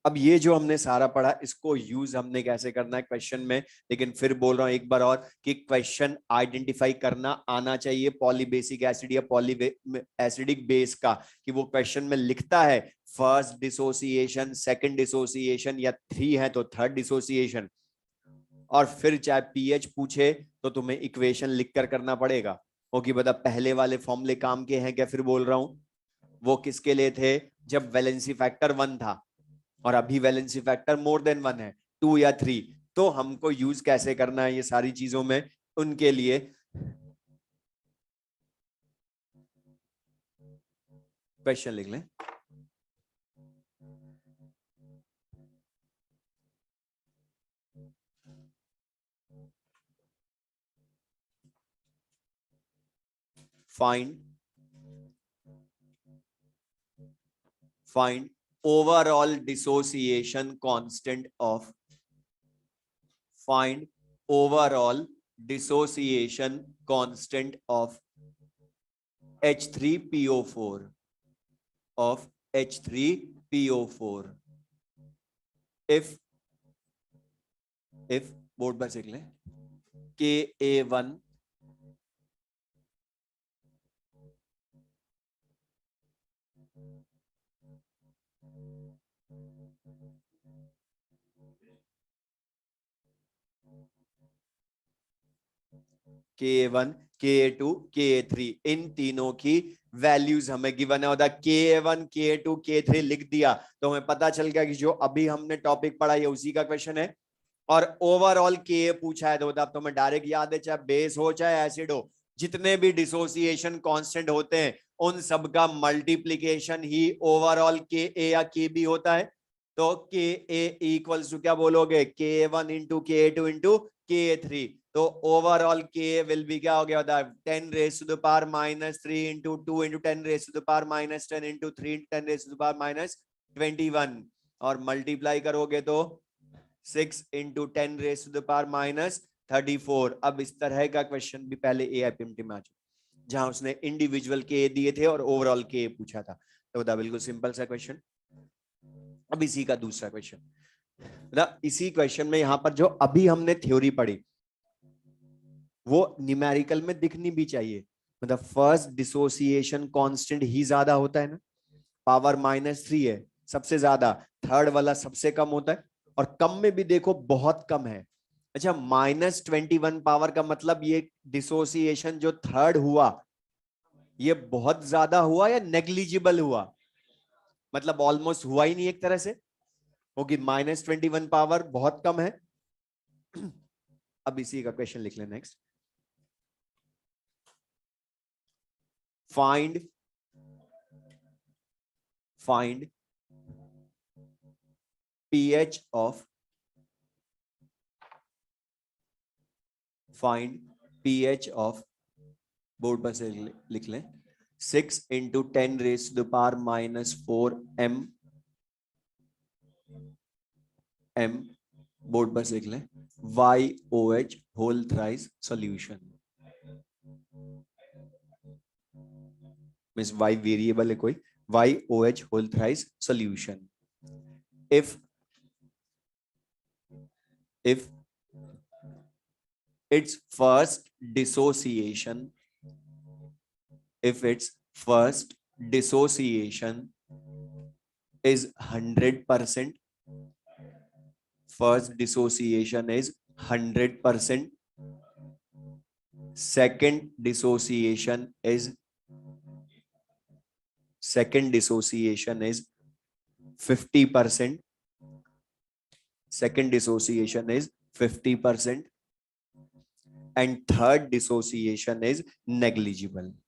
[SPEAKER 1] अब ये जो हमने सारा पढ़ा इसको यूज हमने कैसे करना है क्वेश्चन में, लेकिन फिर बोल रहा हूं एक बार और कि क्वेश्चन आइडेंटिफाई करना आना चाहिए पॉलीबेसिक एसिड या पॉली एसिडिक बेस का, कि वो क्वेश्चन में लिखता है फर्स्ट डिसोसिएशन, सेकंड डिसोसिएशन या 3 है तो थर्ड डिसोसिएशन, और फिर चाहे पीएच पूछे तो तुम्हें इक्वेशन लिखकर करना पड़ेगा। क्योंकि बता पहले वाले फॉर्मूले काम के हैं क्या, फिर बोल रहा हूं वो किसके लिए थे, जब वैलेंसी फैक्टर 1 था, और अभी वैलेंसी फैक्टर मोर देन 1 है, 2 या 3, तो हमको यूज कैसे करना है ये सारी चीजों में, उनके लिए क्वेश्चन लिख लें। find overall dissociation constant of find overall dissociation constant of H3PO4 of H3PO4 if board पर सीख लें Ka1 Ka1 Ka2 Ka3 इन तीनों की वैल्यूज हमें गिवन है, होता Ka1 Ka2 Ka3 लिख दिया तो हमें पता चल गया कि जो अभी हमने टॉपिक पढ़ा ये उसी का क्वेश्चन है। और ओवरऑल Ka पूछा है तो अब तो हमें डायरेक्ट याद है, चाहे बेस हो चाहे एसिड हो, जितने भी डिसोसिएशन कांस्टेंट होते हैं उन सब का मल्टीप्लीकेशन ही ओवरऑल Ka या Kb होता है। तो Ka इक्वल्स टू क्या बोलोगे, Ka1 into Ka2 into Ka3, तो ओवरऑल Ka विल बी क्या हो गया होता है 10 raise to the power -3 into 2 into 10 raise to the power -10 into 3 10 raise to the power -21, और मल्टीप्लाई करोगे तो 6 into 10 raise to the power -34। अब इस तरह का क्वेश्चन भी पहले एआईपीएमटी में आ चुका जहां उसने इंडिविजुअल के दिए थे और ओवरऑल के पूछा था, तो बता बिल्कुल सिंपल सा क्वेश्चन। अब इसी का दूसरा क्वेश्चन, इसी क्वेश्चन में यहां पर जो अभी हमने थ्योरी पढ़ी वो न्यूमेरिकल में दिखनी भी चाहिए, मतलब फर्स्ट डिसोसिएशन कांस्टेंट ही ज्यादा होता है ना, पावर -3 है सबसे ज्यादा, थर्ड वाला सबसे कम होता है, और कम में भी देखो बहुत कम है। अच्छा -21 पावर का मतलब ये डिसोसिएशन जो थर्ड हुआ ये बहुत ज्यादा हुआ या नेग्लिजिबल हुआ, मतलब ऑलमोस्ट हुआ ही नहीं एक तरह से, क्योंकि -21 पावर बहुत कम है। अब इसी का क्वेश्चन लिख लें next, find pH of board पर से लिख लें 6 into 10 raise to the power -4 m board पर से लिख लें YOH whole thrice solution, means Y variable है कोई, YOH whole thrice solution. if its first dissociation is 100%, first dissociation is 100%, second dissociation is 50%, second dissociation is 50%, and third dissociation is negligible,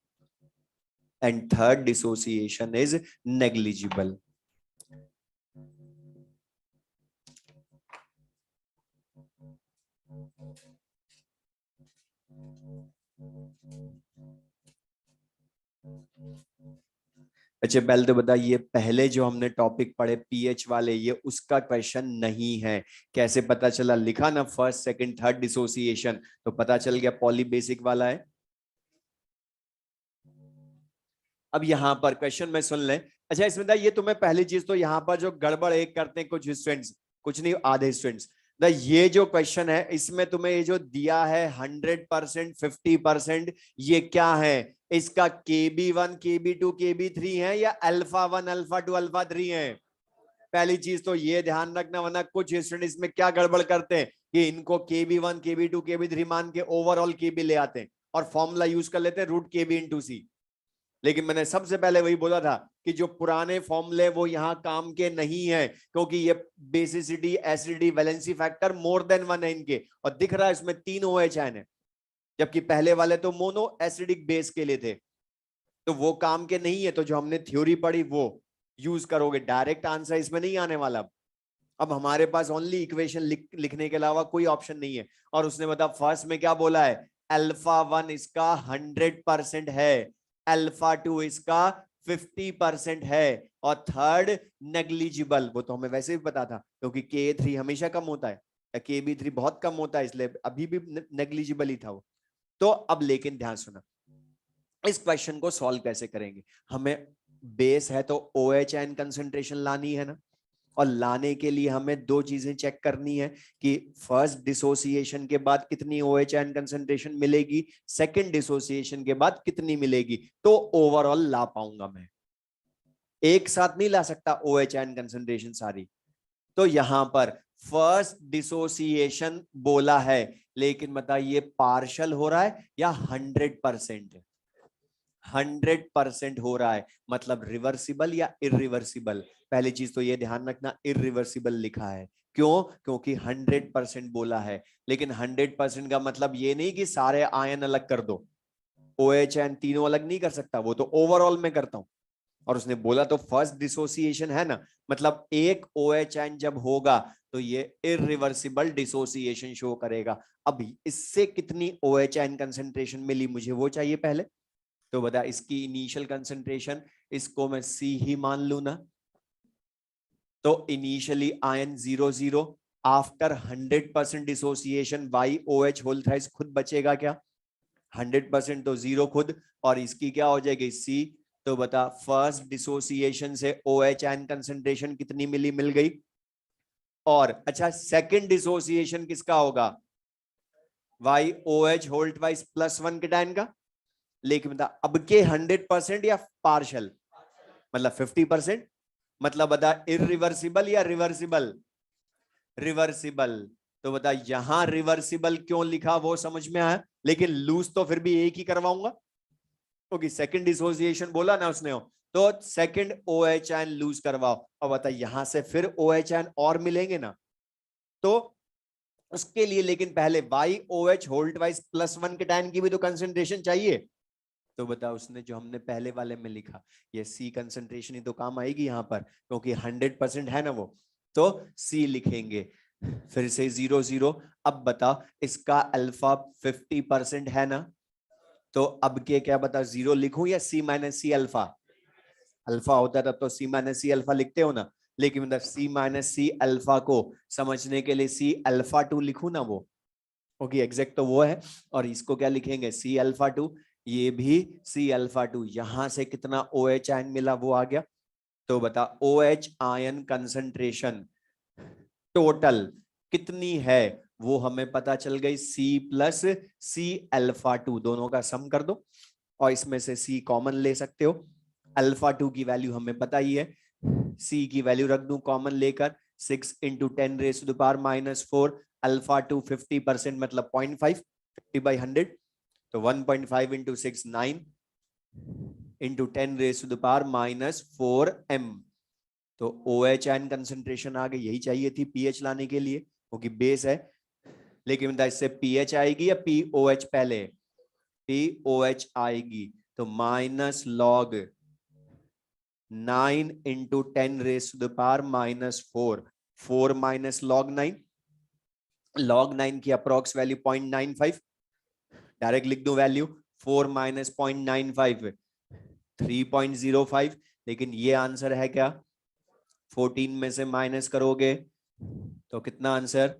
[SPEAKER 1] अच्छा पहले तो बता, ये पहले जो हमने टॉपिक पढ़े पीएच वाले ये उसका क्वेश्चन नहीं है, कैसे पता चला, लिखा ना फर्स्ट सेकंड थर्ड डिसोसिएशन तो पता चल गया पॉलीबेसिक वाला है। अब यहां पर क्वेश्चन में सुन लें अच्छा इसमें था ये तुम्हें पहली चीज तो यहाँ पर जो गड़बड़ एक करते हैं कुछ स्टूडेंट्स, कुछ नहीं आधे स्टूडेंट्स, ये जो क्वेश्चन है इसमें तुम्हें ये जो दिया है 100%, 50%, ये क्या है? इसका KB1, KB2, KB3 है या अल्फा 1, अल्फा 2, अल्फा 3 है? पहली चीज तो ये ध्यान रखना, वरना कुछ स्टूडेंट इसमें क्या गड़बड़ करते हैं कि इनको KB1, KB2, KB3 मान के ओवरऑल KB ले आते हैं और फॉर्मूला यूज कर लेते हैं √KB × C। लेकिन मैंने सबसे पहले वही बोला था कि जो पुराने फॉर्मूले वो यहां काम के नहीं है, क्योंकि ये basicity, acidity, valency factor more than 1 है इनके, और दिख रहा है इसमें 3 OH है, जबकि पहले वाले तो मोनो एसिडिक बेस के लिए थे, तो वो काम के नहीं है। तो जो हमने थ्योरी पढ़ी वो यूज करोगे, डायरेक्ट आंसर इसमें नहीं आने वाला। अब हमारे पास ओनली इक्वेशन लिखने के अलावा कोई ऑप्शन नहीं है। और उसने बता फर्स्ट में क्या बोला है, अल्फा 1 इसका 100% है, अल्फा 2 इसका 50% है, और थर्ड नेग्लिजिबल, वो तो हमें वैसे भी पता था क्योंकि Ka3 हमेशा कम होता है, KB3 बहुत कम होता है, इसलिए अभी भी नेग्लिजिबल ही था वो। तो अब लेकिन ध्यान सुना, इस क्वेश्चन को सॉल्व कैसे करेंगे? हमें बेस है तो OH कंसेंट्रेशन लानी है ना, और लाने के लिए हमें दो चीजें चेक करनी है कि फर्स्ट डिसोसिएशन के बाद कितनी OH कंसेंट्रेशन मिलेगी, सेकंड डिसोसिएशन के बाद कितनी मिलेगी, तो ओवरऑल ला पाऊंगा मैं। एक साथ नहीं ला सकता OH कंसेंट्रेशन सारी। तो यहां पर फर्स्ट डिसोसिएशन बोला है, लेकिन बताइए पार्शल हो रहा है या 100%? 100% हो रहा है, मतलब रिवर्सिबल या इरिवर्सिबल? पहली चीज तो ये ध्यान रखना, इरिवर्सिबल लिखा है। क्यों? क्योंकि 100% बोला है। लेकिन 100% का मतलब ये नहीं कि सारे आयन अलग कर दो, OH तीनों अलग नहीं कर सकता, वो तो ओवरऑल में करता हूं। और उसने बोला तो फर्स्ट डिसोसिएशन है ना, मतलब एक OH जब होगा तो ये इरिवर्सिबल डिसोसिएशन शो करेगा। अब इससे कितनी OH कंसेंट्रेशन मिली मुझे वो चाहिए पहले। तो बता इसकी इनिशियल कंसेंट्रेशन, इसको मैं C ही मान लू ना, तो initially ion 0 0, after 100% dissociation YOH whole thrice खुद बचेगा क्या? 100% तो 0 खुद, और इसकी क्या हो जाएगी C। तो बता फर्स्ट डिसोसिएशन से OH कंसेंट्रेशन कितनी मिली, मिल गई। और अच्छा सेकंड डिसोसिएशन किसका होगा? YOH होल ट्वाइस +1 केटायन का। लेकिन बता अब के 100% या पार्शल, मतलब 50%, मतलब बता इरिवर्सिबल या रिवर्सिबल? रिवर्सिबल। तो बता यहां रिवर्सिबल क्यों लिखा वो समझ में आया, लेकिन लूज तो फिर भी एक ही करवाऊंगा क्योंकि सेकंड डिसोसिएशन बोला ना उसने, तो सेकंड OH लूज करवाओ। और बता यहां से फिर OH और मिलेंगे ना, तो उसके लिए लेकिन पहले YOH होल ट्वाइस +1 केटायन की भी तो कंसेंट्रेशन चाहिए। तो बता उसने जो हमने पहले वाले में लिखा, ये C कंसेंट्रेशन ही तो काम आएगी यहाँ पर, क्योंकि 100% है ना वो, तो C लिखेंगे। फिर से 0 0। अब बता इसका अल्फा 50% है ना, तो अब के क्या बता 0 लिखूं या C-C अल्फा? अल्फा होता है तब तो C-C अल्फा लिखते हो ना, लेकिन मतलब C-C अल्फा को समझने के लिए C-अल्फा 2 लिखूं ना वो, क्योंकि एग्जैक्ट तो वो है। और इसको क्या लिखेंगे C-अल्फा 2, ये भी C-अल्फा 2। यहां से कितना OH आयन मिला वो आ गया। तो बता OH आयन कंसंट्रेशन टोटल कितनी है वो हमें पता चल गई, C+C-अल्फा 2 दोनों का सम कर दो, और इसमें से C कॉमन ले सकते हो। अल्फा 2 की वैल्यू हमें पता ही है, C की वैल्यू रख दूं कॉमन लेकर, 6 × 10⁻⁻⁴। अल्फा 2 50% मतलब 0.5, 50/100, तो 1.5 × 6 9 × 10⁻⁻⁴ m। तो OH आयन कंसेंट्रेशन आ गई, यही चाहिए थी pH लाने के लिए क्योंकि बेस है। लेकिन इससे pH आएगी या POH पहले? POH आएगी, तो -log 9 × 10⁻⁻⁴, 4 - log 9, log 9 की अप्रोक्स वैल्यू 0.95, डायरेक्ट लिख दूं वैल्यू, 4 - 0.95 3.05। लेकिन ये आंसर है क्या? 14 में से माइनस करोगे तो कितना आंसर?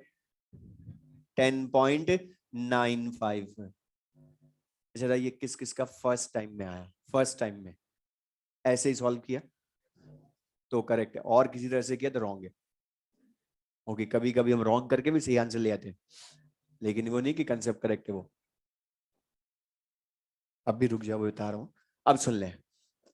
[SPEAKER 1] 10.95। जरा ये किस किस का फर्स्ट टाइम में आया, फर्स्ट टाइम में ऐसे ही सॉल्व किया? तो करेक्ट है, और किसी तरह से किया तो रॉन्ग है। ओके, कभी कभी हम रॉन्ग करके भी सही आंसर ले आते हैं, लेकिन वो नहीं कि कंसेप्ट करेक्ट है वो। अब भी रुक जाओ, वो बता रहा हूँ। अब सुन ले,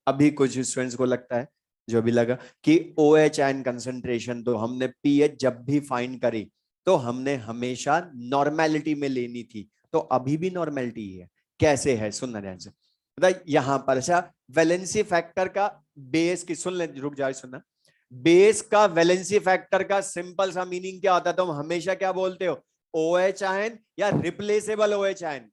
[SPEAKER 1] अभी कुछ स्टूडेंट्स को लगता है, जो भी लगा कि ओ एच आयन कंसेंट्रेशन तो हमने पीएच जब भी फाइंड करी तो हमने हमेशा नॉर्मेलिटी में लेनी थी, तो अभी भी नॉर्मेलिटी है। कैसे है, सुनना ध्यान से। मतलब यहां पर अच्छा, वैलेंसी फैक्टर का बेस की सुन ले, रुक जाओ सुनना। बेस का वैलेंसी फैक्टर का सिंपल सा मीनिंग क्या होता है, तुम हमेशा क्या बोलते हो, ओ एच आयन या replaceable O H ion,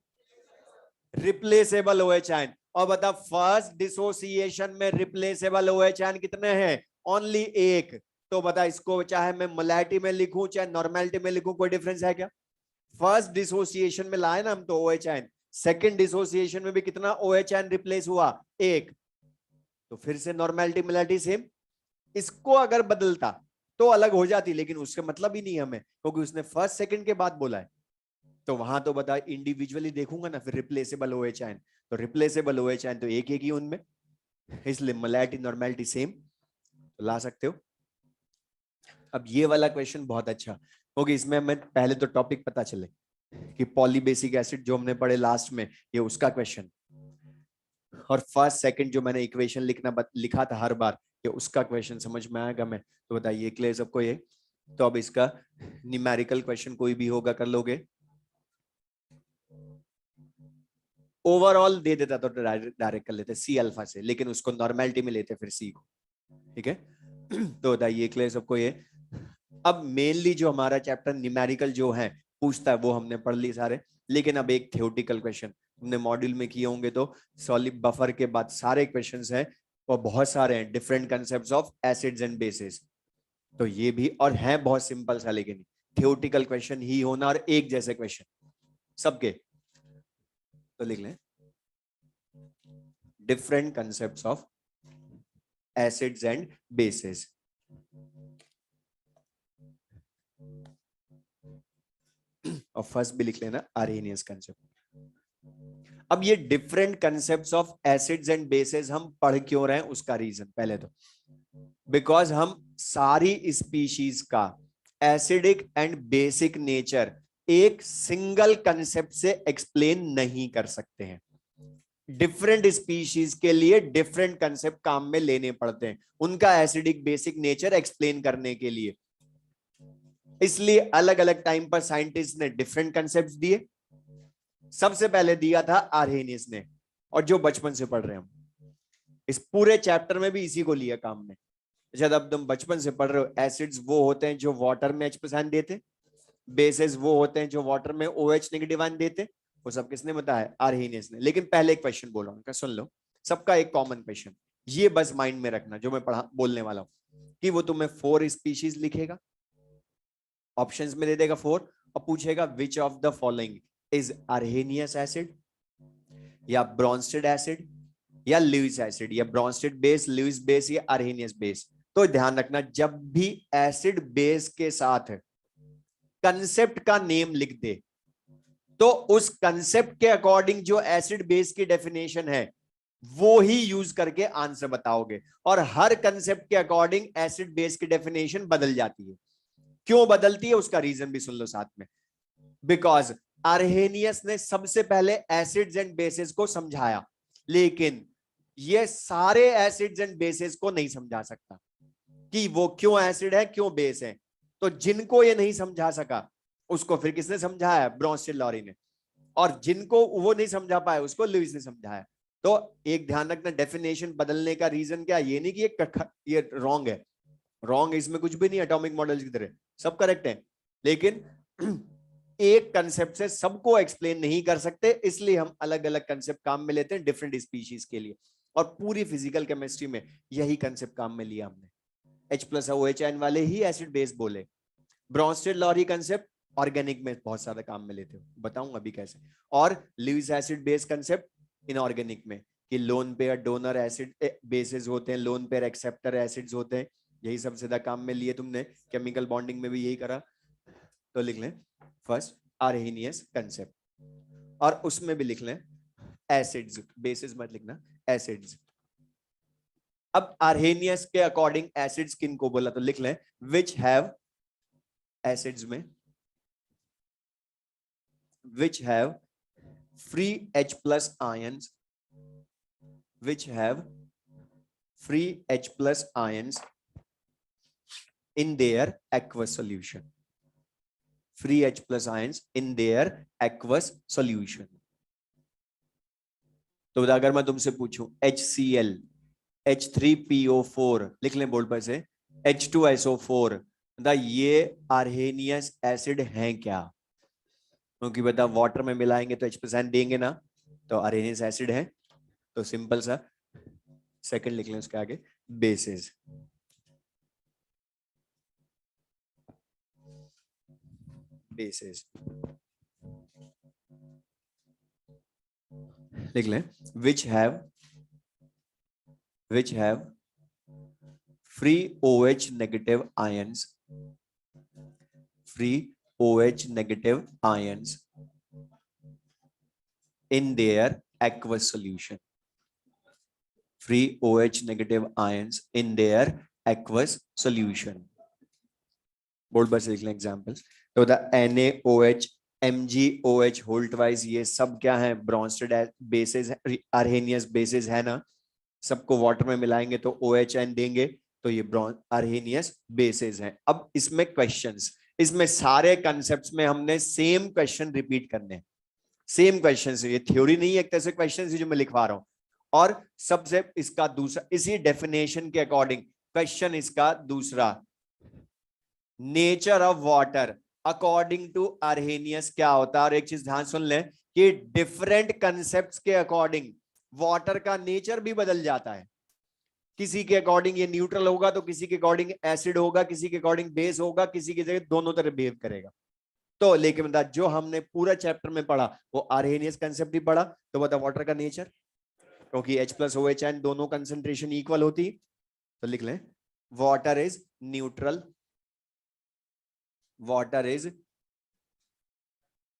[SPEAKER 1] replaceable OH ion. और बता, फर्स्ट डिसोसिएशन में रिप्लेसेबल OH आयन कितने हैं, ओनली एक। तो बता, इसको चाहे मैं मोलैलिटी में लिखूं चाहे नॉर्मेलिटी में लिखूं, कोई डिफरेंस है क्या? फर्स्ट डिसोसिएशन में लाए ना हम तो OH आयन, सेकंड डिसोसिएशन में भी कितना OH आयन रिप्लेस हुआ, एक। तो फिर से नॉर्मेलिटी मोलैलिटी सेम। इसको अगर बदलता तो अलग हो जाती, लेकिन उसका मतलब ही नहीं हमें, क्योंकि उसने फर्स्ट सेकंड के बाद बोला है। तो वहां तो बता, इंडिविजुअली देखूंगा ना, फिर रिप्लेसेबल OH आयन, तो रिप्लेसेबल OH आयन तो एक एक ही उनमें, इसलिए मोलैलिटी नॉर्मेलिटी सेम, तो ला सकते हो। अब ये वाला क्वेश्चन बहुत अच्छा, क्योंकि इसमें हमें पहले तो टॉपिक पता चले कि पॉलीबेसिक एसिड जो हमने पढ़े लास्ट में, ये उसका क्वेश्चन, और फर्स्ट सेकंड जो मैंने इक्वेशन लिखा था हर बार, ये उसका क्वेश्चन समझ में आएगा मैं, तो बताइए क्लियर सबको ये। तो अब इसका न्यूमेरिकल क्वेश्चन कोई भी होगा कर लोगे, ओवरऑल दे देता तो डायरेक्ट कर लेते सी अल्फा से, लेकिन उसको नॉर्मेलिटी में लेते फिर सी को, ठीक है। तो बताइए क्लियर सबको ये। अब मेनली जो हमारा चैप्टर न्यूमेरिकल जो है पूछता है वो हमने पढ़ ली सारे, लेकिन अब एक थ्योरेटिकल क्वेश्चन हमने मॉड्यूल में किए होंगे, तो सॉलिड बफर के बाद सारे क्वेश्चंस हैं, और बहुत सारे हैं, different concepts of acids and bases. तो ये भी और हैं बहुत सिंपल सा, लेकिन थ्योरेटिकल क्वेश्चन ही होना और एक जैसे क्वेश्चन सबके। तो लिख लें, different concepts of acids and bases। और फर्स्ट भी लिख लेना, आर्हेनियस कंसेप्ट। अब ये different concepts of acids and bases हम पढ़ क्यों रहे हैं, उसका रीजन पहले तो, बिकॉज हम सारी स्पीशीज का एसिडिक एंड बेसिक नेचर एक सिंगल कंसेप्ट से एक्सप्लेन नहीं कर सकते हैं। डिफरेंट स्पीशीज के लिए डिफरेंट कंसेप्ट काम में लेने पड़ते हैं उनका एसिडिक बेसिक नेचर एक्सप्लेन करने के लिए। इसलिए अलग अलग टाइम पर साइंटिस्ट ने डिफरेंट कंसेप्ट दिए। सबसे पहले दिया था आर्हेनियस ने, और जो बचपन से पढ़ रहे हैं हम, इस पूरे चैप्टर में भी इसी को लिया काम में। जब अब तुम बचपन से पढ़ रहे हो, एसिड्स वो होते हैं जो वाटर में H+ आयन देते, बेसिस वो होते हैं जो वाटर में OH नेगेटिव आयन देते। वो सब किसने बताया, आर्हेनियस ने। लेकिन पहले एक क्वेश्चन बोल रहा हूं, सुन लो, सबका एक कॉमन क्वेश्चन, ये बस माइंड में रखना जो मैं पढ़ा बोलने वाला हूं, कि वो तुम्हें 4 स्पीशीज लिखेगा, ऑप्शंस में दे देगा 4, और पूछेगा which of the following is Arrhenius acid, या ब्रॉन्स्टेड एसिड, या लुईस एसिड, या ब्रॉन्स्टेड बेस, लुईस बेस, या आर्हेनियस बेस। तो ध्यान रखना, जब भी एसिड बेस के साथ कंसेप्ट का नेम लिख दे, तो उस कंसेप्ट के अकॉर्डिंग जो एसिड बेस की डेफिनेशन है वो ही यूज करके आंसर बताओगे। और हर कंसेप्ट के अकॉर्डिंग एसिड बेस की डेफिनेशन बदल जाती है। क्यों बदलती है उसका रीजन भी सुन लो साथ में। बिकॉज आर्हेनियस ने सबसे पहले एसिड्स एंड बेसिस को समझाया, लेकिन ये सारे एसिड्स एंड बेसिस को नहीं समझा सकता कि वो क्यों एसिड है क्यों बेस है। तो जिनको ये नहीं समझा सका, उसको फिर किसने समझाया, ब्रॉन्स्टेड लॉरी ने। और जिनको वो नहीं समझा पाए, उसको लुईस ने समझाया। तो एक ध्यान रखना, डेफिनेशन बदलने का रीजन क्या, ये नहीं कि ये रॉन्ग है, रॉन्ग इसमें कुछ भी नहीं, एटॉमिक मॉडल की तरह सब करेक्ट है, लेकिन एक कंसेप्ट से सबको एक्सप्लेन नहीं कर सकते, इसलिए हम अलग अलग कंसेप्ट काम में लेते हैं डिफरेंट स्पीशीज के लिए। और पूरी फिजिकल केमिस्ट्री में यही कंसेप्ट काम में लिया हमने। H+OH आयन वाले ही एसिड बेस बोले। ब्रॉन्स्टेड लॉरी कंसेप्ट ऑर्गेनिक में बहुत सारा काम में लेते हो, बताऊंगा अभी कैसे। और Lewis acid base concept inorganic में, कि lone pair donor acid bases होते हैं, लोन पेयर एक्सेप्टर एसिड्स होते हैं, यही सब सीधा काम में लिए तुमने। केमिकल बॉन्डिंग में भी यही करा। तो लिख लें फर्स्ट आर्हेनियस कंसेप्ट, और उसमें भी लिख लें एसिड्स, बेसिस मत लिखना, एसिड्स। अब आर्हेनियस के अकॉर्डिंग एसिड्स किन को बोला, तो लिख लें विच हैव एसिड्स में which have free H plus ions, which have free H plus ions in their aqueous solution. Free H plus ions in their aqueous solution. तो अगर मैं तुमसे पूछूं HCl, H3PO4 लिख लें बोर्ड पर से, H2SO4, ये आर्हेनियस एसिड हैं क्या? क्योंकि बता वाटर में मिलाएंगे तो H+ देंगे ना, तो आर्हेनियस एसिड है। तो सिंपल सा सेकंड लिख लें उसके आगे बेसिस। बेसिस लिख लें which have free OH negative ions, free OH negative ions in their aqueous solution. Free OH negative ions in their aqueous solution. Board पर से लिख लें एग्जांपल्स। तो the NaOH, MgOH whole twice, ये सब क्या है? ब्रॉन्स्टेड बेसिस, आर्हेनियस बेसिस है ना। सबको वाटर में मिलाएंगे तो OHN देंगे, तो ये आर्हेनियस बेसिस हैं। अब इसमें क्वेश्चंस, इसमें सारे कंसेप्ट्स में हमने सेम क्वेश्चन रिपीट करने हैं, सेम क्वेश्चन। ये थ्योरी नहीं है, एक तरह से क्वेश्चन जो मैं लिखवा रहा हूं। और सबसे इसका दूसरा, इसी डेफिनेशन के अकॉर्डिंग क्वेश्चन इसका दूसरा, nature of water according to Arrhenius क्या होता है। और एक चीज ध्यान सुन लें कि डिफरेंट कंसेप्ट्स के अकॉर्डिंग वाटर का नेचर भी बदल जाता है। किसी के अकॉर्डिंग ये न्यूट्रल होगा, तो किसी के अकॉर्डिंग एसिड होगा, किसी के अकॉर्डिंग बेस होगा, किसी की जगह दोनों तरह बिहेव करेगा। तो लेकिन बता, जो हमने पूरा चैप्टर में पढ़ा वो आर्हेनियस कंसेप्ट ही पढ़ा। तो बता वाटर का नेचर, क्योंकि H+OH दोनों कंसेंट्रेशन इक्वल होती, तो लिख लें water is neutral, water is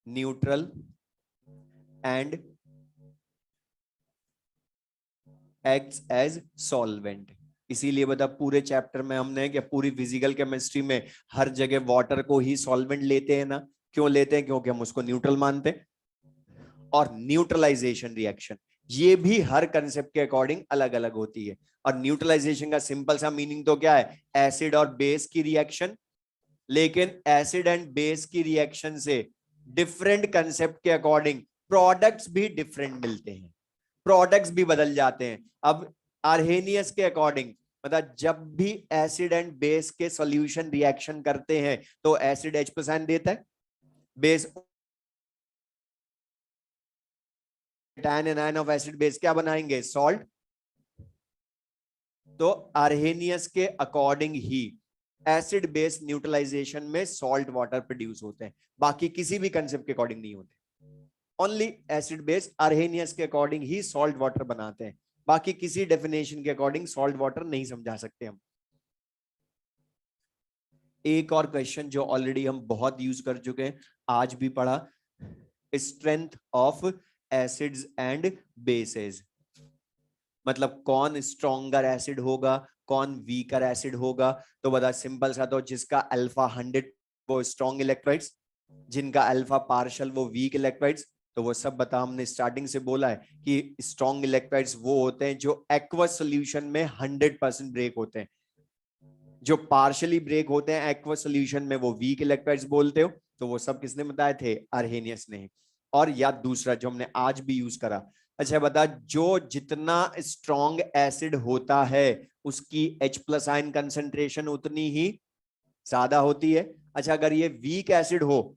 [SPEAKER 1] neutral and acts as solvent. इसीलिए बता पूरे चैप्टर में हमने, क्या पूरी फिजिकल केमिस्ट्री में हर जगह वाटर को ही सॉल्वेंट लेते हैं ना। क्यों लेते हैं? क्योंकि हम उसको न्यूट्रल मानते हैं। और न्यूट्रलाइजेशन रिएक्शन ये भी हर कंसेप्ट के अकॉर्डिंग अलग अलग होती है। और न्यूट्रलाइजेशन का सिंपल सा मीनिंग तो क्या है? एसिड और बेस की रिएक्शन। लेकिन एसिड एंड बेस की रिएक्शन से डिफरेंट कंसेप्ट के अकॉर्डिंग प्रोडक्ट्स भी डिफरेंट मिलते हैं, प्रोडक्ट्स भी बदल जाते हैं। अब आर्हेनियस के अकॉर्डिंग मतलब जब भी एसिड एंड बेस के सॉल्यूशन रिएक्शन करते हैं तो एसिड H+ देता है, base anion of acid base क्या बनाएंगे? सॉल्ट। तो आर्हेनियस के अकॉर्डिंग ही एसिड बेस न्यूट्रलाइजेशन में सॉल्ट वाटर प्रोड्यूस होते हैं, बाकी किसी भी कंसेप्ट के अकॉर्डिंग नहीं होते। ओनली एसिड बेस आर्हेनियस के अकॉर्डिंग ही सॉल्ट वाटर बनाते हैं, बाकी किसी डेफिनेशन के अकॉर्डिंग सॉल्ट वाटर नहीं समझा सकते हम। एक और क्वेश्चन जो ऑलरेडी हम बहुत यूज कर चुके हैं, आज भी पढ़ा, strength of acids and bases. मतलब कौन स्ट्रॉन्गर एसिड होगा, कौन वीकर एसिड होगा। तो बता सिंपल सा, तो जिसका अल्फा 100 वो स्ट्रॉन्ग इलेक्ट्रोलाइट्स, जिनका अल्फा पार्शियल वो वीक इलेक्ट्रोलाइट्स। तो वो सब बता, हमने स्टार्टिंग से बोला है कि स्ट्रॉन्ग इलेक्ट्रोलाइट्स वो होते हैं जो एक्वस सॉल्यूशन में 100% ब्रेक होते हैं। जो पार्शियली ब्रेक होते हैं एक्वस सॉल्यूशन में वो वीक इलेक्ट्रोलाइट्स बोलते हो। तो वो सब किसने बताए थे? आर्हेनियस ने। और या दूसरा जो हमने आज भी यूज करा, अच्छा बता, जो जितना स्ट्रॉन्ग एसिड होता है उसकी H+ आयन कंसेंट्रेशन उतनी ही ज्यादा होती है। अच्छा अगर ये वीक एसिड हो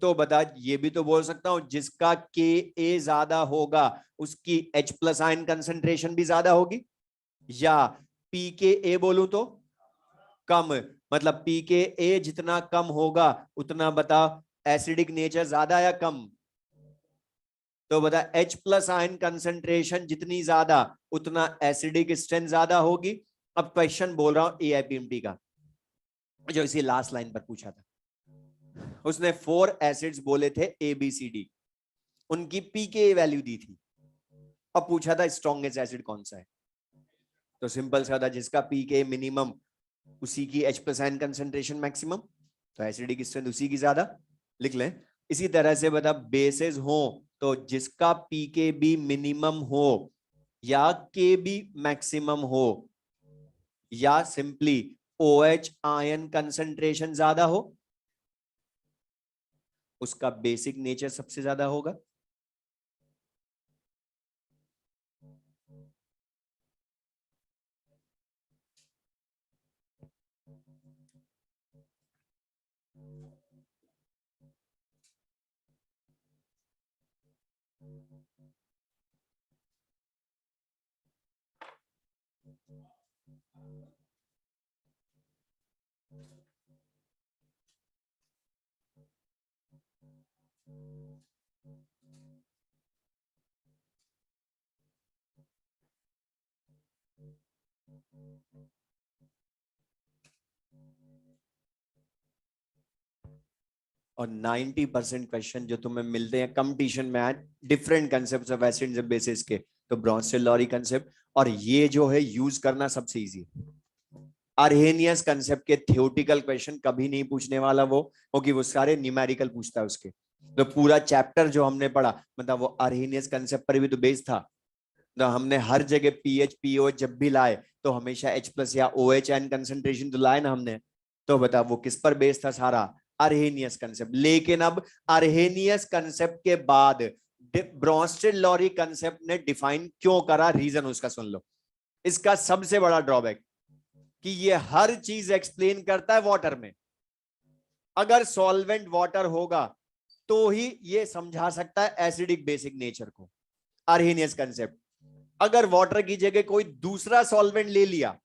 [SPEAKER 1] तो बता, ये भी तो बोल सकता हूं जिसका Ka ज्यादा होगा उसकी H+ आयन कंसेंट्रेशन भी ज्यादा होगी। या pKa बोलूं तो कम, मतलब pKa जितना कम होगा उतना बता एसिडिक नेचर ज्यादा या कम। तो बता H+ आयन कंसेंट्रेशन जितनी ज्यादा उतना एसिडिक स्ट्रेंथ ज्यादा होगी। अब क्वेश्चन बोल रहा हूं AIPMT का, जो इसी लास्ट लाइन पर पूछा था। उसने 4 एसिड्स बोले थे ABCD, उनकी pKa वैल्यू दी थी। अब पूछा था स्ट्रॉन्गेस्ट एसिड कौन सा है। तो सिंपल सा था, जिसका पीके मिनिमम उसी की H plus ion concentration maximum, तो एसिडिक स्ट्रेंथ उसी की ज्यादा, लिख लें। इसी तरह से बता बेसेस हो तो जिसका पीके भी मिनिमम हो या के भी मैक्सिमम हो या सिंपली OH आयन कंसेंट्रेशन ज्यादा हो, उसका बेसिक नेचर सबसे ज्यादा होगा। और 90% क्वेश्चन जो तुम्हें मिलते हैं कंपटीशन में आज different concept of acids and bases के, तो ब्रॉन्स्टेड-लॉरी कंसेप्ट, और ये जो है यूज करना सबसे इजी। अर्हेनियस कंसेप्ट के थ्योरेटिकल क्वेश्चन कभी नहीं पूछने वाला वो, क्योंकि वो सारे न्यूमेरिकल पूछता है उसके। तो पूरा चैप्टर जो हमने पढ़ा मतलब वो अर्हेनियस कंसेप्ट पर भी तो बेस्ड था। तो हमने हर जगह पीएच पीओएच जब भी लाए तो हमेशा H प्लस या OH एन कंसेंट्रेशन तो लाए ना हमने। तो बता वो किस पर बेस्ड था सारा, अर्हेनियस कंसेप्ट। लेकिन अब अर्हेनियस कंसेप्ट के बाद ब्रॉन्स्टेड-लॉरी कंसेप्ट ने डिफाइन क्यों करा, रीजन उसका सुन लो। इसका सबसे बड़ा ड्रॉबैक कि ये हर चीज एक्सप्लेन करता है वाटर में। अगर सॉल्वेंट वाटर होगा तो ही ये समझा सकता है एसिडिक बेसिक नेचर को, अर्हेनियस कंसेप्ट। अगर वाटर की जगह कोई दूसरा सॉल्वेंट ले लिया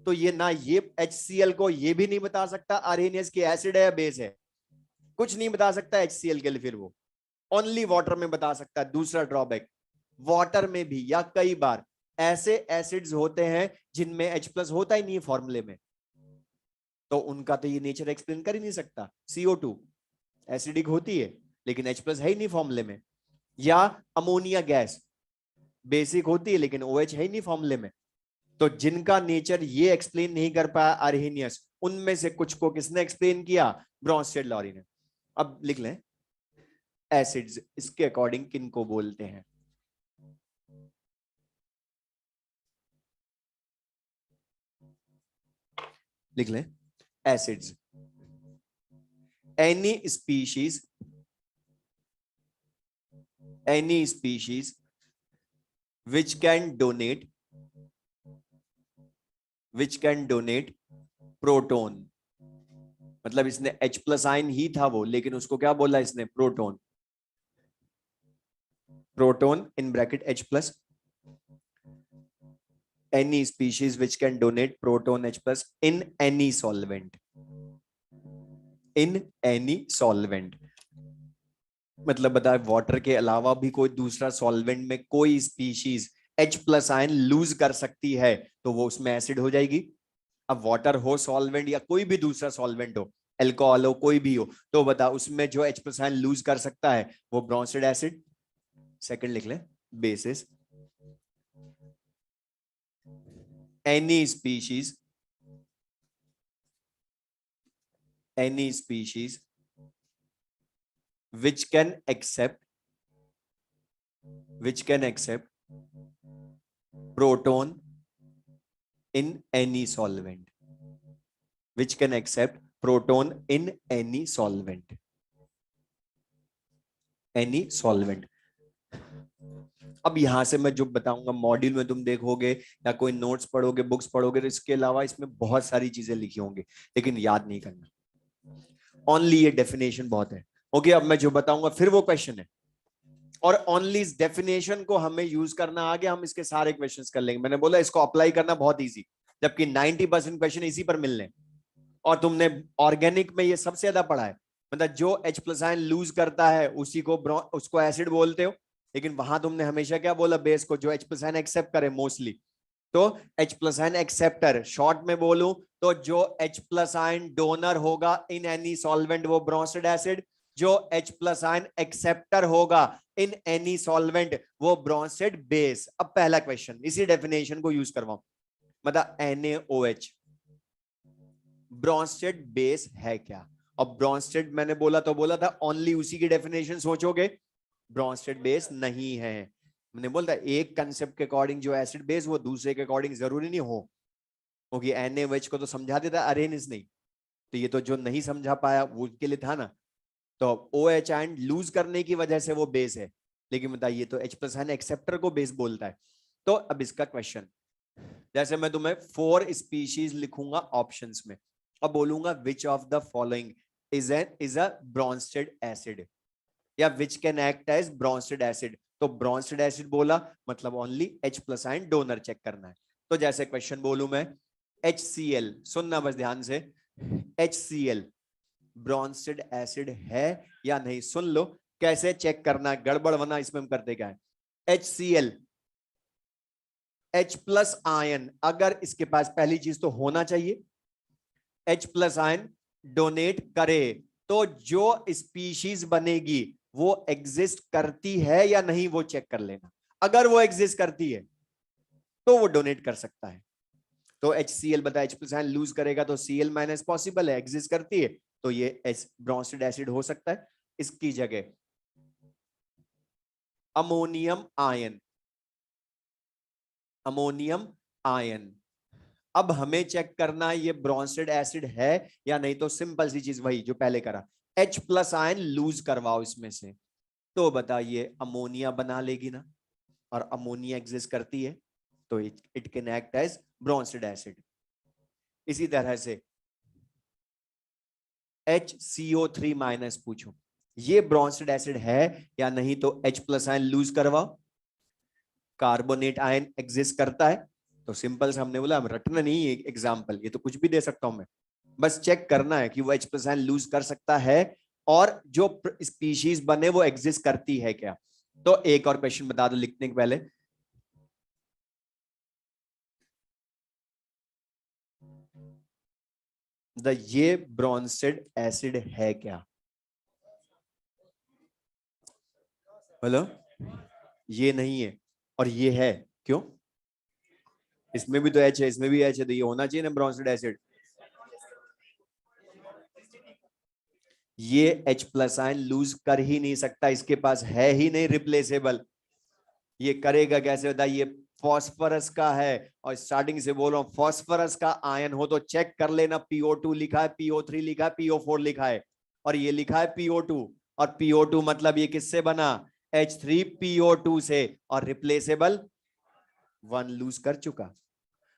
[SPEAKER 1] तो ये ना ये HCl को ये भी नहीं बता सकता अर्हेनियस की एसिड है या बेस है, कुछ नहीं बता सकता HCl के लिए, फिर वो ओनली वाटर में बता सकता है। दूसरा ड्रॉबैक, वाटर में भी या कई बार ऐसे एसिड्स होते हैं जिनमें H प्लस होता ही नहीं है फॉर्मूले में, तो उनका तो ये नेचर एक्सप्लेन कर ही नहीं सकता। CO2 एसिडिक होती है लेकिन H प्लस है ही नहीं फॉर्मूले में, या अमोनिया गैस बेसिक होती है लेकिन OH है ही नहीं फॉर्मूले में। तो जिनका नेचर ये एक्सप्लेन नहीं कर पाया अर्हेनियस, उनमें से कुछ को किसने एक्सप्लेन किया, ब्रॉन्स्टेड-लॉरी ने। अब लिख लें एसिड्स इसके अकॉर्डिंग किन को बोलते हैं। लिख लें acids, any species which can donate proton. मतलब इसने H प्लस आयन ही था वो, लेकिन उसको क्या बोला इसने, proton. Proton in bracket H plus, any species which can donate proton H plus in any solvent, in any solvent। मतलब बताए वाटर के अलावा भी कोई दूसरा सॉल्वेंट में कोई species H plus ion lose कर सकती है तो वो उसमें एसिड हो जाएगी। अब वाटर हो सॉल्वेंट या कोई भी दूसरा सॉल्वेंट हो, अल्कोहल हो कोई भी हो, तो बता उसमें जो H प्लस आयन लूज कर सकता है वो ब्रॉन्स्टेड एसिड। सेकंड लिख ले basis, any species which can accept proton in any solvent, which can accept proton in any solvent, any solvent। अब यहां से मैं जो बताऊंगा मॉड्यूल में तुम देखोगे या कोई नोट्स पढ़ोगे बुक्स पढ़ोगे तो इसके अलावा इसमें बहुत सारी चीजें लिखी होंगी लेकिन याद नहीं करना, ओनली ये डेफिनेशन बहुत है। ओके अब मैं जो बताऊंगा फिर वो क्वेश्चन है और ओनली इस डेफिनेशन को हमें यूज करना आगे हम इसके सारे क्वेश्चंस कर लेंगे। मैंने बोला इसको अप्लाई करना बहुत इजी, जबकि 90% क्वेश्चन इसी पर मिलने। और तुमने ऑर्गेनिक में ये सबसे ज्यादा पढ़ा है, मतलब जो H प्लस आयन लूज करता है उसी को उसको एसिड बोलते हो, लेकिन वहां तुमने हमेशा क्या बोला बेस को, जो H प्लस आयन एक्सेप्ट करे मोस्टली, तो H plus ion acceptor. Short में बोलूं तो जो H प्लस आयन डोनर होगा इन एनी सॉल्वेंट वो ब्रॉन्स्टेड एसिड, जो H प्लस आयन एक्सेप्टर होगा इन एनी सॉल्वेंट वो ब्रॉन्स्टेड बेस। अब पहला क्वेश्चन इसी डेफिनेशन को यूज करवाऊं, मतलब NaOH ब्रॉन्स्टेड बेस है क्या? और ब्रॉन्स्टेड मैंने बोला तो बोला था ओनली उसी की डेफिनेशन सोचोगे, ब्रॉन्स्टेड बेस नहीं है। मैंने बोला था एक कंसेप्ट के अकॉर्डिंग जो एसिड बेस वो दूसरे के अकॉर्डिंग जरूरी नहीं हो, क्योंकि NaOH को तो समझा देता, अरेनिस नहीं। तो ये तो जो नहीं समझा पाया वो के लिए था ना। तो OH एंड लूज करने की वजह से वो बेस है, लेकिन बताइए तो H प्लस आयन एक्सेप्टर को बेस बोलता है। तो अब इसका क्वेश्चन, जैसे मैं तुम्हें 4 स्पीशीज लिखूंगा ऑप्शंस में, अब बोलूंगा which of the following is a Bronsted acid, या which can act as Bronsted acid. तो ब्रॉन्स्टेड एसिड बोला मतलब only H plus ion donor check करना है। तो जैसे क्वेश्चन बोलूं मैं, HCl, सुनना बस ध्यान से, HCl ब्रॉन्स्टेड एसिड है या नहीं, सुन लो कैसे चेक करना है, गड़बड़ वरना इसमें हम करते क्या है। HCl H प्लस आयन, अगर इसके पास पहली चीज तो होना चाहिए H प्लस आयन डोनेट करे, तो जो स्पीशीज बनेगी वो एग्जिस्ट करती है या नहीं वो चेक कर लेना। अगर वो एग्जिस्ट करती है तो वो डोनेट कर सकता है। तो HCl बता H प्लस आयन लूज करेगा तो Cl माइनस पॉसिबल है, एग्जिस्ट करती है तो ये ब्रॉन्स्टेड एसिड हो सकता है। इसकी जगह अमोनियम आयन, अमोनियम आयन, अब हमें चेक करना ये ब्रॉन्स्टेड एसिड है या नहीं। तो सिंपल सी चीज वही जो पहले करा, H प्लस आयन लूज करवाओ इसमें से, तो बताइए अमोनिया बना लेगी ना, और अमोनिया एग्जिस्ट करती है तो it can act as Bronsted acid. इसी तरह से HCO3 माइनस पूछो, ये ब्रॉन्स्टेड एसिड है या नहीं, तो H प्लस आयन लूज करवाओ, कार्बोनेट आयन एग्जिस्ट करता है। तो सिंपल से हमने बोला, हम रटना नहीं है एग्जाम्पल, ये तो कुछ भी दे सकता हूं मैं, बस चेक करना है कि वो H प्लस आयन लूज कर सकता है और जो स्पीशीज बने वो एग्जिस्ट करती है क्या। तो एक और क्वेश्चन बता दो लिखने के पहले, ये ब्रॉन्स्टेड एसिड है क्या? बोलो, ये नहीं है और ये है, क्यों? इसमें भी तो H है, इसमें भी H है, तो ये होना चाहिए ना ब्रॉन्स्टेड एसिड। ये H प्लस आयन लूज कर ही नहीं सकता, इसके पास है ही नहीं रिप्लेसेबल। ये करेगा कैसे बताइए, फॉस्फोरस का है, और स्टार्टिंग से बोल रहा हूं फॉस्फोरस का आयन हो तो चेक कर लेना, PO2 लिखा है, PO3 लिखा है, PO4 लिखा है, और ये लिखा है PO2। और PO2 मतलब ये किससे बना, H3PO2 से, और रिप्लेसेबल 1 लूज कर चुका,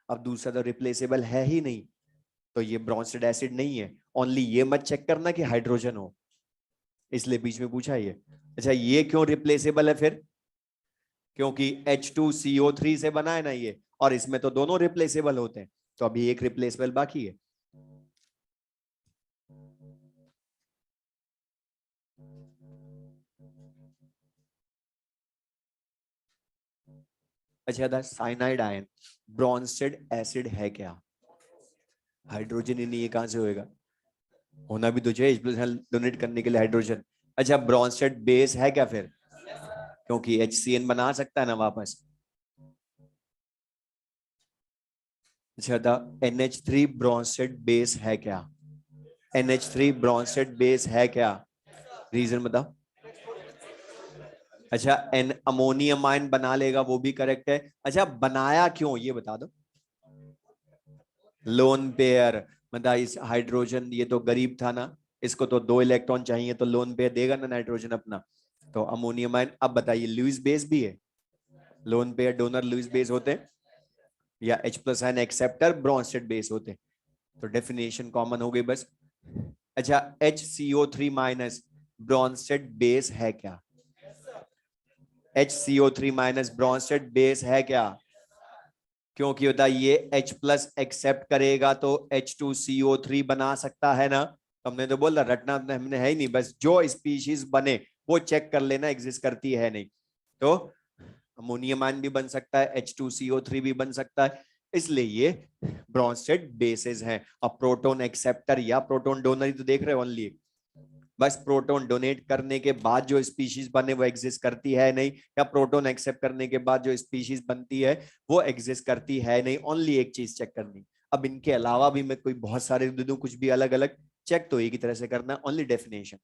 [SPEAKER 1] अब दूसरा तो रिप्लेसेबल है ही नहीं, तो ये ब्रॉन्स्टेड एसिड नहीं है। ओनली ये मत चेक करना कि हाइड्रोजन हो, इसलिए बीच में पूछा ये। अच्छा ये क्यों रिप्लेसेबल है फिर, क्योंकि H2CO3 से बना है ना ये, और इसमें तो दोनों रिप्लेसेबल होते हैं, तो अभी एक रिप्लेसेबल बाकी है। अच्छा था साइनाइड आयन ब्रॉन्स्टेड एसिड है क्या? हाइड्रोजन ही नहीं है, कहां से होएगा, होना भी तो चाहिए H प्लस डोनेट करने के लिए हाइड्रोजन। अच्छा ब्रॉन्स्टेड बेस है क्या फिर, क्योंकि HCN बना सकता है ना वापस। अच्छा था NH3 ब्रॉन्स्टेड बेस है क्या, NH3 ब्रॉन्स्टेड बेस है क्या, रीजन बताओ। अच्छा एन अमोनियम आयन बना लेगा वो भी करेक्ट है। अच्छा बनाया क्यों ये बता दो, लोन पेयर, मतलब इस हाइड्रोजन ये तो गरीब था ना, इसको तो 2 इलेक्ट्रॉन चाहिए तो लोन पेयर देगा ना नाइट्रोजन अपना, तो अमोनियम आयन। अब बताइए लुईस बेस भी है, lone pair donor Lewis base होते हैं, या H plus ion acceptor Bronsted base होते हैं, तो डेफिनेशन कॉमन हो गई बस। अच्छा HCO3 माइनस ब्रॉन्स्टेड बेस है क्या, HCO3 माइनस ब्रॉन्स्टेड बेस है क्या, क्योंकि होता है ये H प्लस एक्सेप्ट करेगा तो H2CO3 बना सकता है ना। हमने तो बोला रटना हमने है ही नहीं, बस जो स्पीशीज बने वो चेक कर लेना एग्जिस्ट करती है नहीं। तो अमोनियम आयन भी बन सकता है, H2CO3 भी बन सकता है, इसलिए ये ब्रॉन्स्टेड बेसेस हैं। अब प्रोटोन एक्सेप्टर या प्रोटोन डोनर ही तो देख रहे हो ओनली, बस प्रोटॉन डोनेट करने के बाद जो स्पीशीज बने वो एग्जिस्ट करती है नहीं, या प्रोटॉन एक्सेप्ट करने के बाद जो स्पीशीज बनती है वो एग्जिस्ट करती है नहीं, ओनली एक चीज चेक करनी। अब इनके अलावा भी मैं कोई बहुत सारे दे दूं, कुछ भी अलग अलग, चेक तो एक ही तरह से करना, ओनली डेफिनेशन।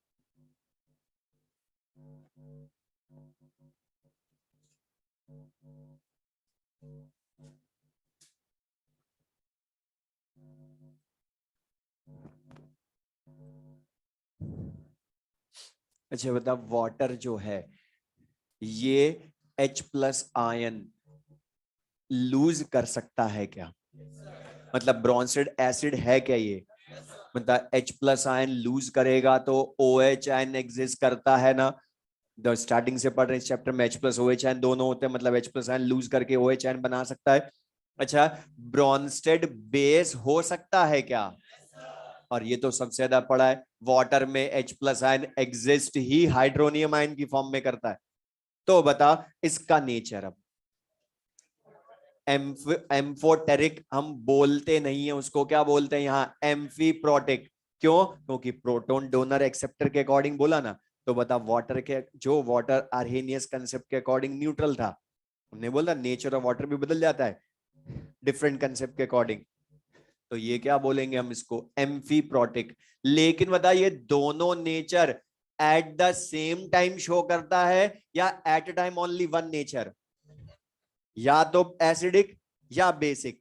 [SPEAKER 1] अच्छा बता, वाटर जो है ये H+ आयन लूज कर सकता है क्या? मतलब ब्रोंसेड एसिड है क्या ये? मतलब H+ आयन लूज करेगा तो OH आयन एग्जिस्ट करता है ना? तो स्टार्टिंग से पढ़ रहे हैं इस चैप्टर में, H+ OH आयन दोनों होते हैं, मतलब H+ आयन लूज करके OH आयन बना सकता है। अच्छा, ब्रोंस्टेड बेस हो सकता है क्या? और ये तो सबसे ज्यादा पढ़ा है, वाटर में H+ आयन एग्जिस्ट ही हाइड्रोनियम आयन की फॉर्म में करता है। तो बता इसका नेचर। अब एम्फोटेरिक हम बोलते नहीं है उसको, क्या बोलते हैं यहाँ? एम्फीप्रोटिक। क्यों? क्योंकि प्रोटॉन डोनर एक्सेप्टर के अकॉर्डिंग बोला ना। तो बता, वाटर के जो वाटर आर्हेनियस कंसेप्ट के अकॉर्डिंग न्यूट्रल था, हमने बोला नेचर ऑफ वाटर भी बदल जाता है डिफरेंट कंसेप्ट के अकॉर्डिंग। तो ये क्या बोलेंगे हम इसको? एम्फीप्रोटिक। लेकिन बता, ये दोनों nature at the same time show करता है या at a time only one nature? या तो एसिडिक या बेसिक।